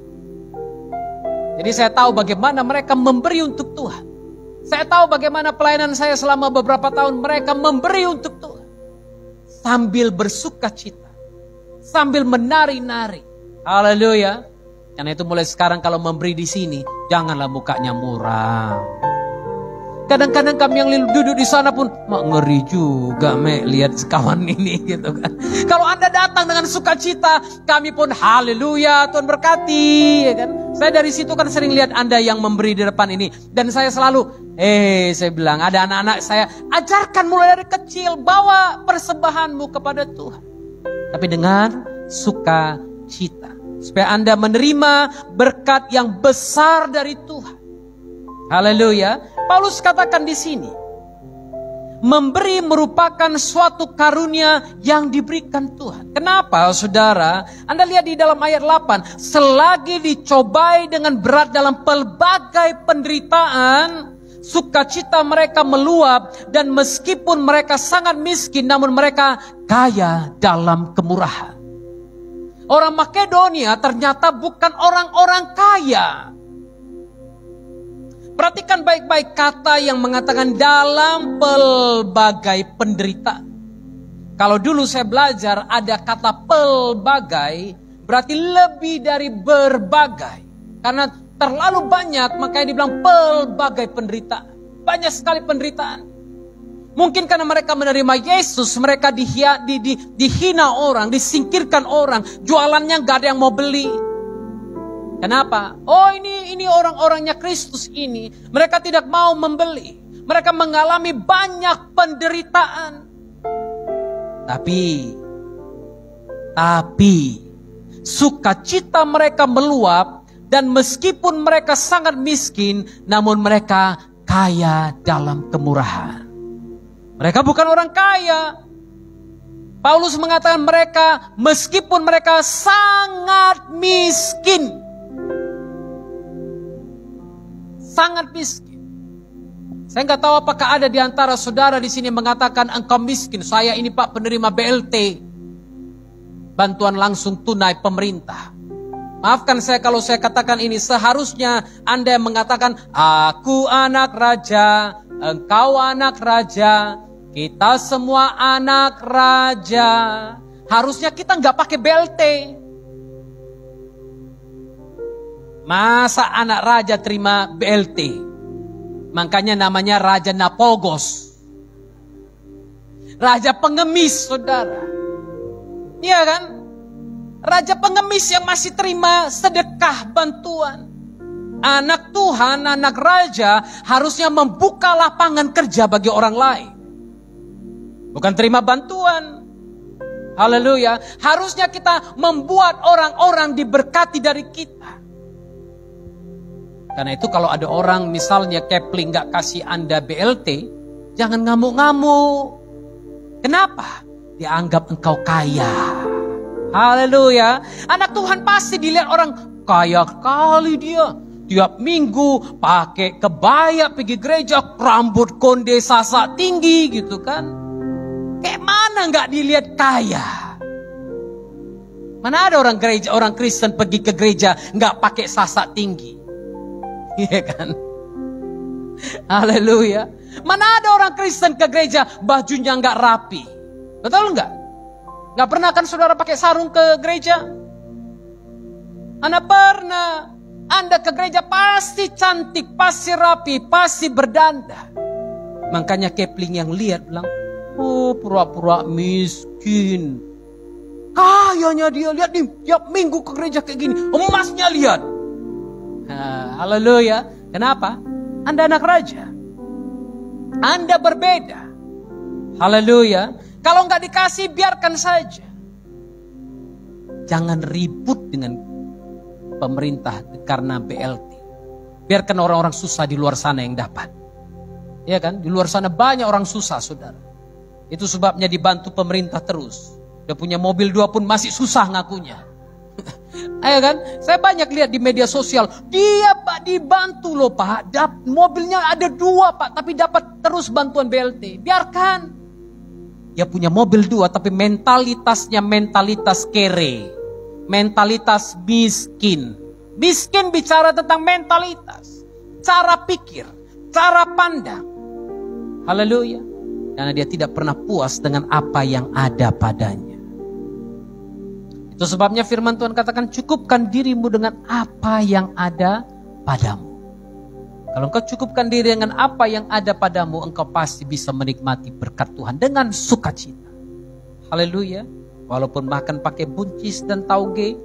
Jadi saya tahu bagaimana mereka memberi untuk Tuhan. Saya tahu bagaimana pelayanan saya selama beberapa tahun, mereka memberi untuk Tuhan. Sambil bersuka cita. Sambil menari-nari. Haleluya. Karena itu mulai sekarang kalau memberi di sini, janganlah mukanya muram. Kadang-kadang kami yang duduk di sana pun, mak ngeri juga lihat sekawan ini gitu kan. Kalau Anda datang dengan sukacita, kami pun haleluya, Tuhan berkati, ya kan. Saya dari situ kan sering lihat Anda yang memberi di depan ini, dan saya selalu, saya bilang ada anak-anak saya, ajarkan mulai dari kecil, bawa persembahanmu kepada Tuhan, tapi dengan sukacita, supaya Anda menerima berkat yang besar dari Tuhan. Haleluya. Paulus katakan di sini, memberi merupakan suatu karunia yang diberikan Tuhan. Kenapa, saudara? Anda lihat di dalam ayat 8, selagi dicobai dengan berat dalam pelbagai penderitaan, sukacita mereka meluap, dan meskipun mereka sangat miskin, namun mereka kaya dalam kemurahan. Orang Makedonia ternyata bukan orang-orang kaya. Perhatikan baik-baik kata yang mengatakan dalam pelbagai penderitaan. Kalau dulu saya belajar ada kata pelbagai, berarti lebih dari berbagai. Karena terlalu banyak, makanya dibilang pelbagai penderitaan. Banyak sekali penderitaan. Mungkin karena mereka menerima Yesus, mereka dihina orang, disingkirkan orang, jualannya gak ada yang mau beli. Kenapa? Oh ini orang-orangnya Kristus ini. Mereka tidak mau membeli. Mereka mengalami banyak penderitaan. Tapi sukacita mereka meluap. Dan meskipun mereka sangat miskin, namun mereka kaya dalam kemurahan. Mereka bukan orang kaya. Paulus mengatakan mereka, meskipun mereka sangat miskin. Sangat miskin. Saya nggak tahu apakah ada di antara saudara di sini mengatakan engkau miskin. Saya ini Pak penerima BLT, bantuan langsung tunai pemerintah. Maafkan saya kalau saya katakan ini. Seharusnya Anda yang mengatakan aku anak raja, engkau anak raja, kita semua anak raja. Harusnya kita nggak pakai BLT. Masa anak raja terima BLT? Makanya namanya Raja Napolgos. Raja pengemis, saudara. Iya kan? Raja pengemis yang masih terima sedekah bantuan. Anak Tuhan, anak raja harusnya membuka lapangan kerja bagi orang lain. Bukan terima bantuan. Haleluya. Harusnya kita membuat orang-orang diberkati dari kita. Karena itu kalau ada orang misalnya Kepling gak kasih Anda BLT, Jangan ngamuk-ngamuk. Kenapa? Dianggap engkau kaya. Haleluya. Anak Tuhan pasti dilihat orang, kaya kali dia. Tiap minggu pakai kebaya pergi gereja, rambut konde sasak tinggi gitu kan. Kayak mana nggak dilihat kaya? Mana ada orang gereja, orang Kristen pergi ke gereja nggak pakai sasak tinggi? Iya kan? Haleluya. Mana ada orang Kristen ke gereja bajunya nggak rapi? Betul nggak? Nggak pernah kan saudara pakai sarung ke gereja? Anda pernah. Anda ke gereja pasti cantik, pasti rapi, pasti berdandan. Makanya Kepling yang lihat bilang, oh pura-pura miskin. Kayanya dia, lihat nih, tiap minggu ke gereja kayak gini, emasnya lihat. Haleluya. Kenapa? Anda anak raja. Anda berbeda. Haleluya. Kalau nggak dikasih, biarkan saja. Jangan ribut dengan pemerintah karena BLT. Biarkan orang-orang susah di luar sana yang dapat. Ya kan? Di luar sana banyak orang susah, saudara. Itu sebabnya dibantu pemerintah terus. Dia punya mobil 2 pun masih susah ngakunya. Ya kan? Saya banyak lihat di media sosial. Dia Pak dibantu loh Pak. Mobilnya ada 2 Pak. Tapi dapat terus bantuan BLT. Biarkan. Dia punya mobil 2 tapi mentalitasnya mentalitas kere. Mentalitas miskin. Miskin bicara tentang mentalitas. Cara pikir. Cara pandang. Haleluya. Karena dia tidak pernah puas dengan apa yang ada padanya. Itu sebabnya firman Tuhan katakan, cukupkan dirimu dengan apa yang ada padamu. Kalau engkau cukupkan diri dengan apa yang ada padamu, engkau pasti bisa menikmati berkat Tuhan dengan sukacita. Haleluya. Walaupun makan pakai buncis dan tauge,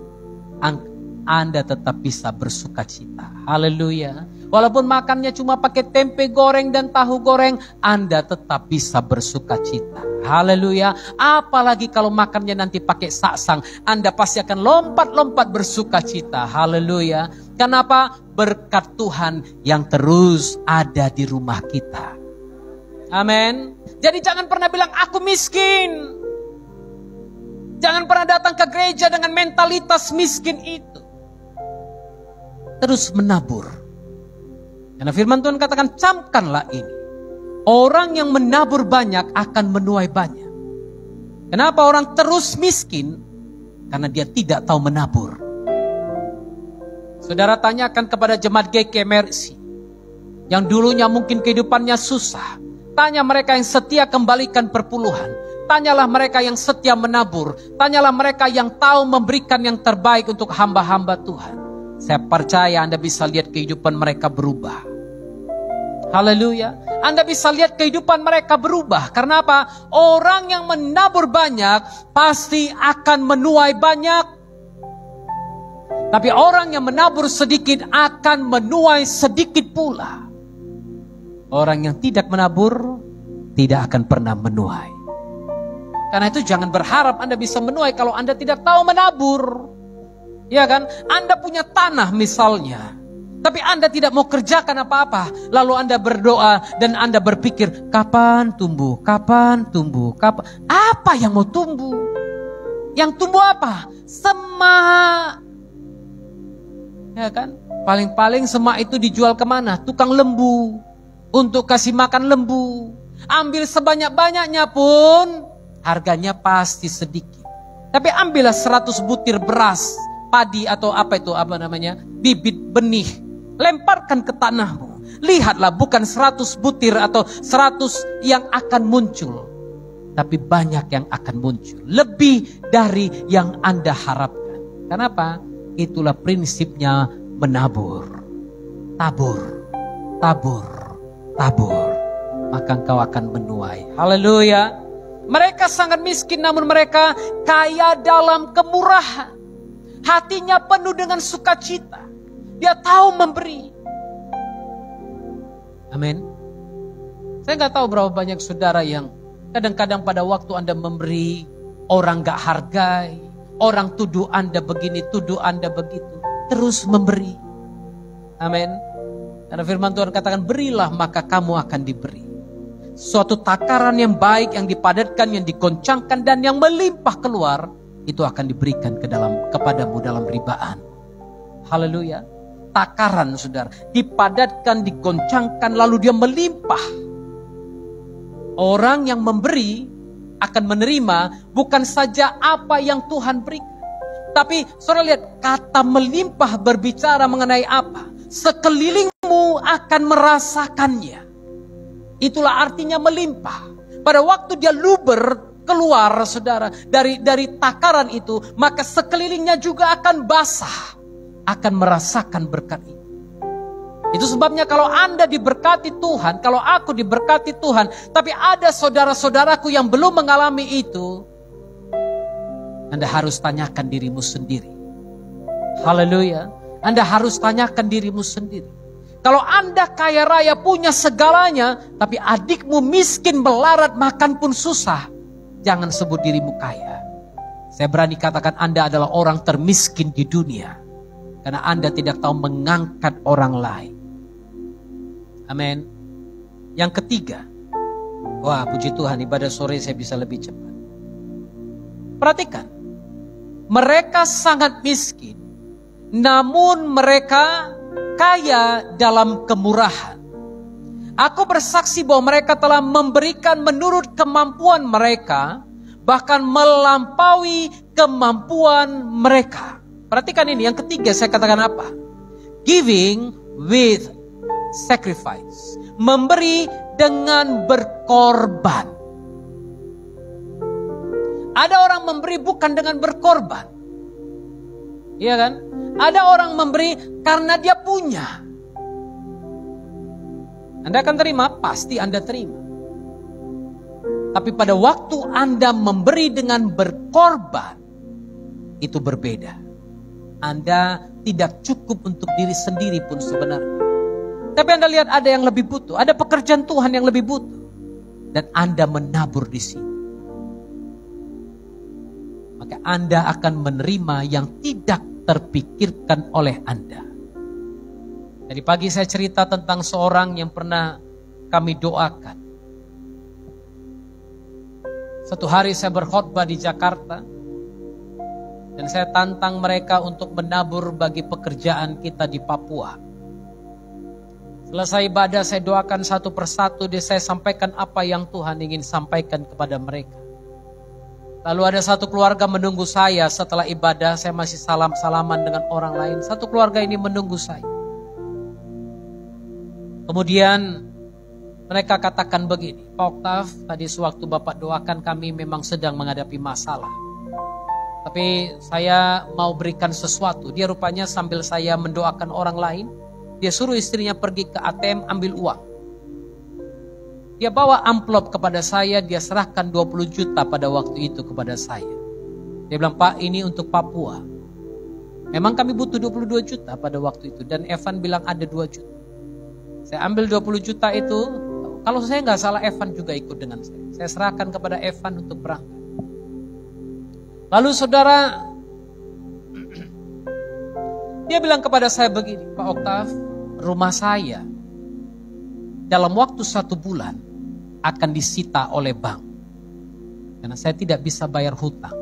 Anda tetap bisa bersukacita. Haleluya. Walaupun makannya cuma pakai tempe goreng dan tahu goreng, Anda tetap bisa bersukacita. Haleluya. Apalagi kalau makannya nanti pakai saksang, Anda pasti akan lompat-lompat bersukacita. Haleluya. Kenapa? Berkat Tuhan yang terus ada di rumah kita. Amin. Jadi jangan pernah bilang aku miskin. Jangan pernah datang ke gereja dengan mentalitas miskin itu. Terus menabur. Karena firman Tuhan katakan, camkanlah ini. Orang yang menabur banyak akan menuai banyak. Kenapa orang terus miskin? Karena dia tidak tahu menabur. Saudara tanyakan kepada jemaat GK Mercy. Yang dulunya mungkin kehidupannya susah. Tanya mereka yang setia kembalikan perpuluhan. Tanyalah mereka yang setia menabur. Tanyalah mereka yang tahu memberikan yang terbaik untuk hamba-hamba Tuhan. Saya percaya Anda bisa lihat kehidupan mereka berubah. Haleluya. Anda bisa lihat kehidupan mereka berubah. Karena apa? Orang yang menabur banyak pasti akan menuai banyak. Tapi orang yang menabur sedikit akan menuai sedikit pula. Orang yang tidak menabur tidak akan pernah menuai. Karena itu jangan berharap Anda bisa menuai kalau Anda tidak tahu menabur. Ya kan? Anda punya tanah misalnya. Tapi Anda tidak mau kerjakan apa-apa. Lalu Anda berdoa dan Anda berpikir, kapan tumbuh? Kapan tumbuh? Kapan? Apa yang mau tumbuh? Yang tumbuh apa? Semak. Ya kan? Paling-paling semak itu dijual kemana? Tukang lembu. Untuk kasih makan lembu. Ambil sebanyak-banyaknya pun harganya pasti sedikit. Tapi ambillah 100 butir beras, padi atau bibit benih. Lemparkan ke tanahmu. Lihatlah bukan 100 butir atau 100 yang akan muncul. Tapi banyak yang akan muncul. Lebih dari yang Anda harapkan. Kenapa? Itulah prinsipnya menabur. Tabur, tabur, tabur. Maka engkau akan menuai. Haleluya. Mereka sangat miskin namun mereka kaya dalam kemurahan. Hatinya penuh dengan sukacita. Dia tahu memberi. Amin. Saya nggak tahu berapa banyak saudara yang kadang-kadang pada waktu Anda memberi, orang gak hargai. Orang tuduh Anda begini, tuduh Anda begitu. Terus memberi. Amin. Karena firman Tuhan katakan, berilah maka kamu akan diberi. suatu takaran yang baik, yang dipadatkan, yang digoncangkan, dan yang melimpah keluar, itu akan diberikan kepadamu dalam ribaan. Haleluya. Takaran, saudara, dipadatkan, digoncangkan, lalu dia melimpah. Orang yang memberi akan menerima bukan saja apa yang Tuhan berikan, tapi saudara lihat, kata melimpah berbicara mengenai apa? Sekelilingmu akan merasakannya. Itulah artinya melimpah. Pada waktu dia luber keluar, saudara, dari takaran itu, maka sekelilingnya juga akan basah, akan merasakan berkat itu. Itu sebabnya kalau Anda diberkati Tuhan, kalau aku diberkati Tuhan, tapi ada saudara-saudaraku yang belum mengalami itu, Anda harus tanyakan dirimu sendiri. Haleluya. Anda harus tanyakan dirimu sendiri. Kalau Anda kaya raya punya segalanya, tapi adikmu miskin melarat makan pun susah, jangan sebut dirimu kaya. Saya berani katakan Anda adalah orang termiskin di dunia, karena Anda tidak tahu mengangkat orang lain. Amin. Yang ketiga, wah puji Tuhan, ibadah sore saya bisa lebih cepat. Perhatikan, mereka sangat miskin, namun mereka kaya dalam kemurahan. Aku bersaksi bahwa mereka telah memberikan menurut kemampuan mereka, bahkan melampaui kemampuan mereka. Perhatikan ini, yang ketiga saya katakan apa? Giving with sacrifice. Memberi dengan berkorban. Ada orang memberi bukan dengan berkorban. Iya kan? Ada orang memberi karena dia punya. Anda akan terima, pasti Anda terima. Tapi pada waktu Anda memberi dengan berkorban, itu berbeda. Anda tidak cukup untuk diri sendiri pun sebenarnya. Tapi Anda lihat ada yang lebih butuh, ada pekerjaan Tuhan yang lebih butuh, dan Anda menabur di sini. Maka Anda akan menerima yang tidak terpikirkan oleh Anda. Jadi pagi saya cerita tentang seorang yang pernah kami doakan. Satu hari saya berkhotbah di Jakarta, dan saya tantang mereka untuk menabur bagi pekerjaan kita di Papua. Selesai ibadah saya doakan satu persatu, dan saya sampaikan apa yang Tuhan ingin sampaikan kepada mereka. Lalu ada satu keluarga menunggu saya setelah ibadah, saya masih salam-salaman dengan orang lain. Satu keluarga ini menunggu saya. Kemudian mereka katakan begini, Pak Oktav, tadi sewaktu Bapak doakan kami memang sedang menghadapi masalah. Tapi saya mau berikan sesuatu. Dia rupanya sambil saya mendoakan orang lain, dia suruh istrinya pergi ke ATM ambil uang. Dia bawa amplop kepada saya, dia serahkan 20 juta pada waktu itu kepada saya. Dia bilang, Pak, ini untuk Papua. Memang kami butuh 22 juta pada waktu itu, dan Evan bilang ada 2 juta. Saya ambil 20 juta itu, kalau saya nggak salah Evan juga ikut dengan saya. Saya serahkan kepada Evan untuk berangkat. Lalu saudara, dia bilang kepada saya begini, Pak Oktav, rumah saya dalam waktu 1 bulan akan disita oleh bank. Karena saya tidak bisa bayar hutang.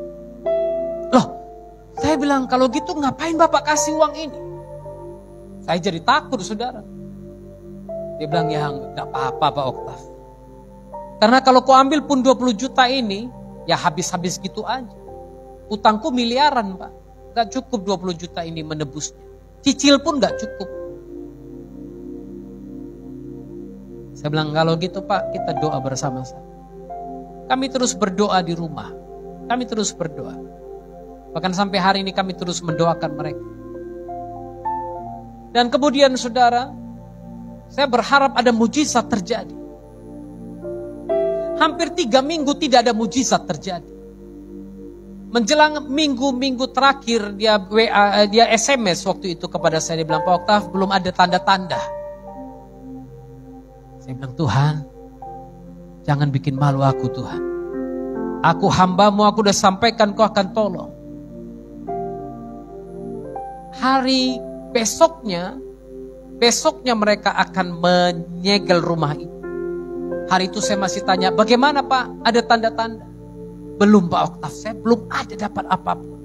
Loh, saya bilang kalau gitu ngapain Bapak kasih uang ini? Saya jadi takut saudara. Dia bilang ya gak apa-apa Pak Oktav. Karena kalau kau ambil pun 20 juta ini, ya habis-habis gitu aja. Utangku miliaran Pak. Gak cukup 20 juta ini menebusnya. Cicil pun gak cukup. Saya bilang kalau gitu Pak, kita doa bersama-sama. Kami terus berdoa di rumah. Kami terus berdoa. Bahkan sampai hari ini kami terus mendoakan mereka. Dan kemudian saudara, saya berharap ada mujizat terjadi. Hampir 3 minggu tidak ada mujizat terjadi. Menjelang minggu-minggu terakhir dia SMS waktu itu kepada saya. Dia bilang, Pak Oktav belum ada tanda-tanda. Saya bilang, Tuhan, jangan bikin malu aku Tuhan. Aku hambamu, aku udah sampaikan kau akan tolong. Hari besoknya mereka akan menyegel rumah itu. Hari itu saya masih tanya, bagaimana Pak? Ada tanda-tanda? Belum Pak Oktav, saya belum ada dapat apapun.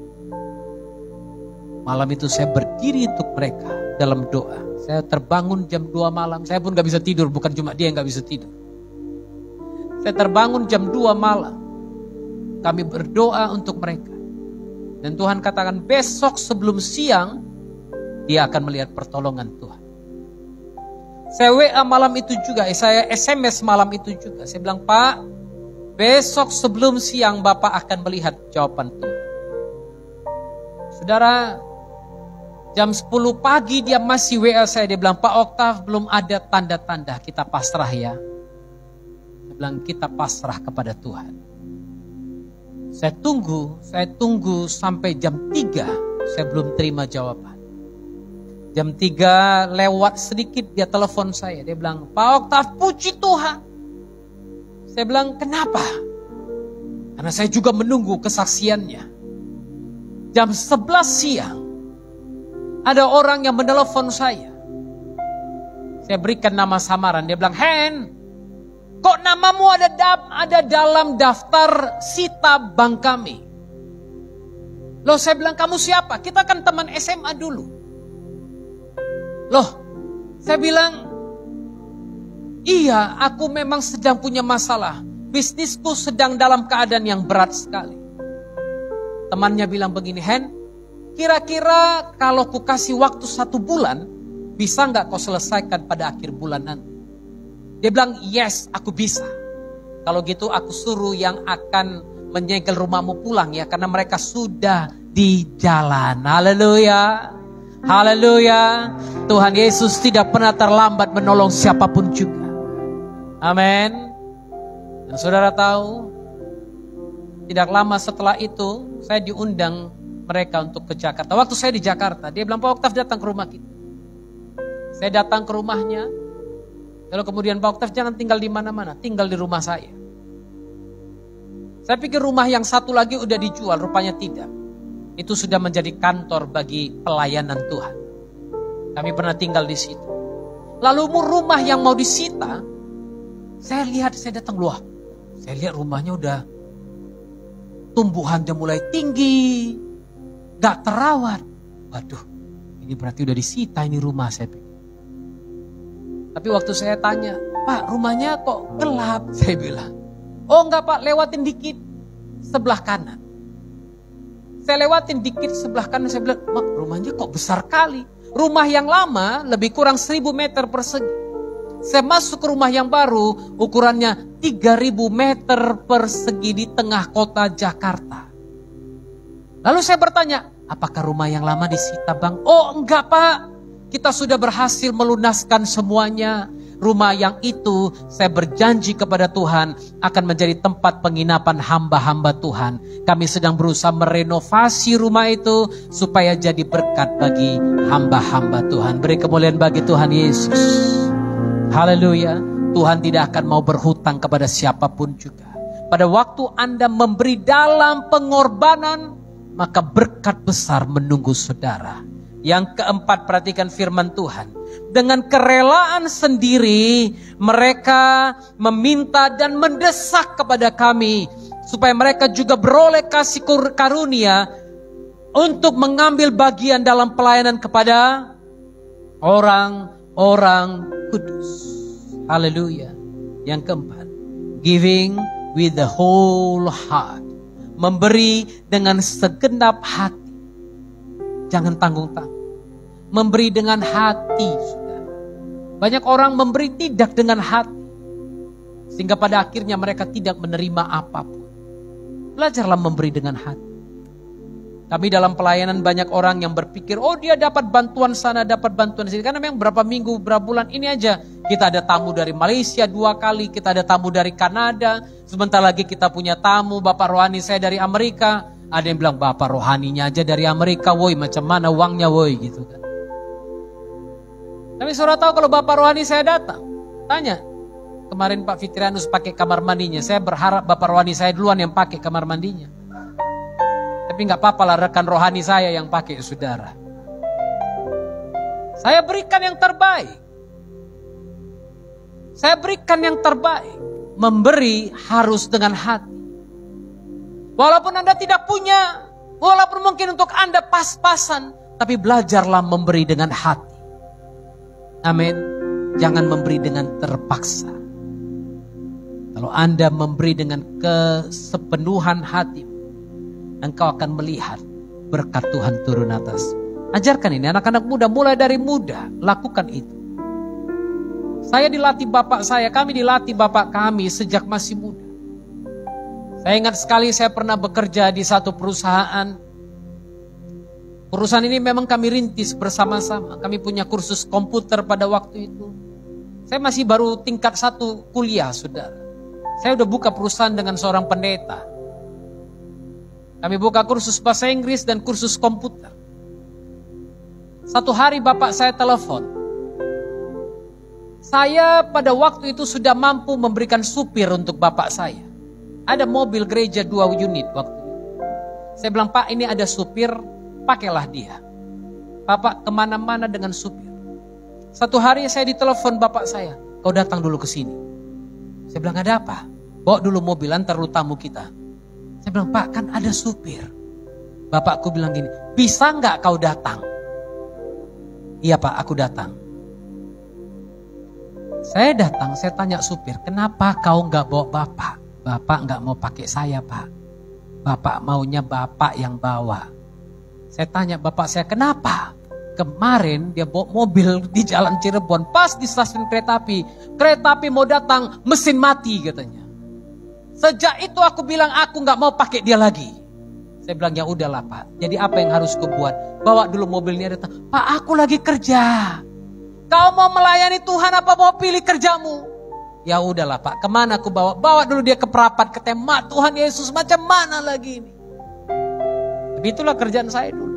Malam itu saya berdiri untuk mereka dalam doa. Saya terbangun jam 2 malam, saya pun gak bisa tidur, bukan cuma dia yang gak bisa tidur. Saya terbangun jam 2 malam. Kami berdoa untuk mereka. Dan Tuhan katakan besok sebelum siang, dia akan melihat pertolongan Tuhan. Saya WA malam itu juga, saya SMS malam itu juga. Saya bilang, Pak, besok sebelum siang Bapak akan melihat jawaban Tuhan. Saudara, jam 10 pagi dia masih WA saya. Dia bilang, Pak Oktav belum ada tanda-tanda, kita pasrah ya. Saya bilang, kita pasrah kepada Tuhan. Saya tunggu sampai jam 3, saya belum terima jawaban. Jam 3 lewat sedikit dia telepon saya. Dia bilang, Pak Oktav puji Tuhan. Saya bilang, kenapa? Karena saya juga menunggu kesaksiannya. Jam 11 siang, ada orang yang menelepon saya. Saya berikan nama samaran. Dia bilang, Hen, kok namamu ada dalam daftar sita bank kami? Loh, saya bilang, kamu siapa? Kita kan teman SMA dulu. Loh, saya bilang, iya, aku memang sedang punya masalah. Bisnisku sedang dalam keadaan yang berat sekali. Temannya bilang begini, Hen, kira-kira kalau ku kasih waktu 1 bulan, bisa nggak kau selesaikan pada akhir bulan nanti? Dia bilang, yes, aku bisa. Kalau gitu aku suruh yang akan menyegel rumahmu pulang ya, karena mereka sudah di jalan. Haleluya. Haleluya. Tuhan Yesus tidak pernah terlambat menolong siapapun juga. Amin. Dan saudara tahu, tidak lama setelah itu saya diundang mereka untuk ke Jakarta. Waktu saya di Jakarta, dia bilang, Pak Oktav datang ke rumah kita. Saya datang ke rumahnya. Lalu kemudian, Pak Oktav jangan tinggal di mana-mana, tinggal di rumah saya. Saya pikir rumah yang satu lagi udah dijual, rupanya tidak. Itu sudah menjadi kantor bagi pelayanan Tuhan. Kami pernah tinggal di situ. Lalu rumah yang mau disita, saya lihat, saya datang, luah. Saya lihat rumahnya udah tumbuhannya mulai tinggi, gak terawat. Waduh, ini berarti udah disita ini rumah, saya pikir. Tapi waktu saya tanya, Pak, rumahnya kok gelap? Saya bilang, oh enggak Pak, lewatin dikit sebelah kanan. Saya lewatin dikit sebelah kanan, saya bilang, Mak, rumahnya kok besar kali. Rumah yang lama lebih kurang 1000 meter persegi. Saya masuk ke rumah yang baru, ukurannya 3000 meter persegi di tengah kota Jakarta. Lalu saya bertanya, apakah rumah yang lama disita Bang? Oh enggak Pak, kita sudah berhasil melunaskan semuanya. Rumah yang itu saya berjanji kepada Tuhan akan menjadi tempat penginapan hamba-hamba Tuhan. Kami sedang berusaha merenovasi rumah itu supaya jadi berkat bagi hamba-hamba Tuhan. Beri kemuliaan bagi Tuhan Yesus. Haleluya. Tuhan tidak akan mau berhutang kepada siapapun juga. Pada waktu Anda memberi dalam pengorbanan, maka berkat besar menunggu saudara. Yang keempat, perhatikan firman Tuhan. Dengan kerelaan sendiri, mereka meminta dan mendesak kepada kami, supaya mereka juga beroleh kasih karunia untuk mengambil bagian dalam pelayanan kepada orang-orang kudus. Haleluya. Yang keempat, giving with the whole heart. Memberi dengan segenap hati. Jangan tanggung-tanggung. Memberi dengan hati. Banyak orang memberi tidak dengan hati. Sehingga pada akhirnya mereka tidak menerima apapun. Belajarlah memberi dengan hati. Kami dalam pelayanan banyak orang yang berpikir, oh dia dapat bantuan sana, dapat bantuan sini. Karena memang berapa minggu, berapa bulan ini aja. Kita ada tamu dari Malaysia 2 kali, kita ada tamu dari Kanada. Sebentar lagi kita punya tamu, Bapak rohani saya dari Amerika. Ada yang bilang, Bapak rohaninya aja dari Amerika, woi macam mana uangnya woi gitu kan. Tapi saudara tahu kalau Bapak rohani saya datang, tanya, kemarin Pak Fitrianus pakai kamar mandinya, saya berharap Bapak rohani saya duluan yang pakai kamar mandinya. Tapi gak apa-apa lah rekan rohani saya yang pakai saudara. Saya berikan yang terbaik. Saya berikan yang terbaik. memberi harus dengan hati. Walaupun Anda tidak punya, walaupun mungkin untuk Anda pas-pasan, tapi belajarlah memberi dengan hati. Amin. Jangan memberi dengan terpaksa. Kalau Anda memberi dengan kesepenuhan hati, engkau akan melihat berkat Tuhan turun atas. Ajarkan ini anak-anak muda, mulai dari muda, lakukan itu. Saya dilatih bapak saya, kami dilatih bapak kami sejak masih muda. Saya ingat sekali saya pernah bekerja di satu perusahaan. Perusahaan ini memang kami rintis bersama-sama. Kami punya kursus komputer pada waktu itu. Saya masih baru tingkat 1 kuliah, saudara. Saya udah buka perusahaan dengan seorang pendeta. Kami buka kursus bahasa Inggris dan kursus komputer. Satu hari bapak saya telepon. Saya pada waktu itu sudah mampu memberikan supir untuk bapak saya. Ada mobil gereja 2 unit waktu itu. Saya bilang, Pak, ini ada supir, pakailah dia. Bapak kemana-mana dengan supir. Satu hari saya ditelepon bapak saya, kau datang dulu ke sini. Saya bilang, ada apa? Bawa dulu mobil, antar lu tamu kita. Saya bilang, Pak, kan ada supir. Bapakku bilang gini, bisa nggak kau datang? Iya Pak, aku datang. Saya datang, saya tanya supir, kenapa kau nggak bawa bapak? Bapak nggak mau pakai saya, Pak. Bapak maunya bapak yang bawa. Saya tanya bapak saya, kenapa? Kemarin dia bawa mobil di jalan Cirebon, pas di stasiun kereta api mau datang, mesin mati katanya. Sejak itu aku bilang aku nggak mau pakai dia lagi. Saya bilang ya udahlah Pak. Jadi apa yang harus ku buat? Bawa dulu mobilnya datang. Pak, aku lagi kerja. Kau mau melayani Tuhan apa mau pilih kerjamu? Ya udahlah Pak. Kemana aku bawa? Bawa dulu dia ke perapat, ke tema Tuhan Yesus. Macam mana lagi ini? Tapi itulah kerjaan saya dulu.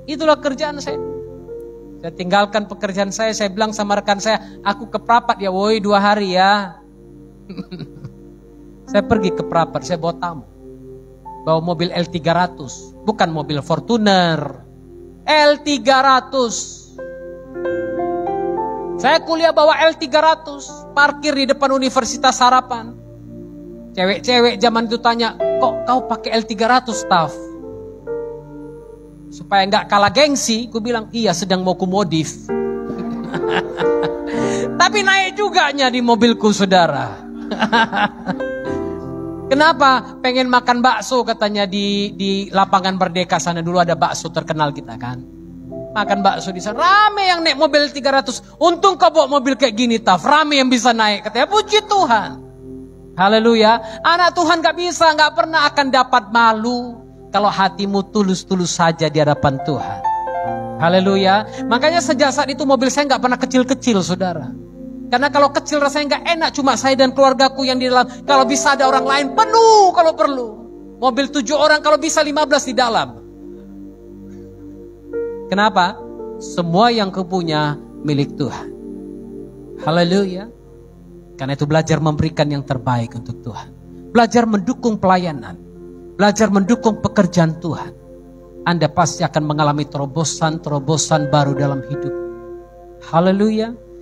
Itulah kerjaan saya. Saya tinggalkan pekerjaan saya bilang sama rekan saya, aku ke perapat ya, woi 2 hari ya. Saya pergi ke perapat, saya bawa tamu. Bawa mobil L300, bukan mobil Fortuner. L300. Saya kuliah bawa L300, parkir di depan Universitas Harapan. Cewek-cewek zaman itu tanya, kok kau pakai L300 staff? Supaya nggak kalah gengsi, gue bilang iya sedang mau kumodif. Tapi naik juga nya di mobilku saudara. Kenapa? Pengen makan bakso katanya di lapangan Merdeka sana dulu ada bakso terkenal kita kan. Makan bakso di sana, rame yang naik mobil 300. Untung kau bawa mobil kayak gini Taf, rame yang bisa naik katanya. Puji Tuhan. Haleluya. Anak Tuhan gak bisa, gak pernah akan dapat malu kalau hatimu tulus-tulus saja di hadapan Tuhan. Haleluya. Makanya sejak saat itu mobil saya gak pernah kecil-kecil saudara. Karena kalau kecil rasanya gak enak, cuma saya dan keluargaku yang di dalam. Kalau bisa ada orang lain penuh kalau perlu. Mobil 7 orang kalau bisa 15 di dalam. Kenapa? Semua yang kau punya milik Tuhan. Haleluya. Karena itu belajar memberikan yang terbaik untuk Tuhan. Belajar mendukung pelayanan. Belajar mendukung pekerjaan Tuhan. Anda pasti akan mengalami terobosan-terobosan baru dalam hidup. Haleluya.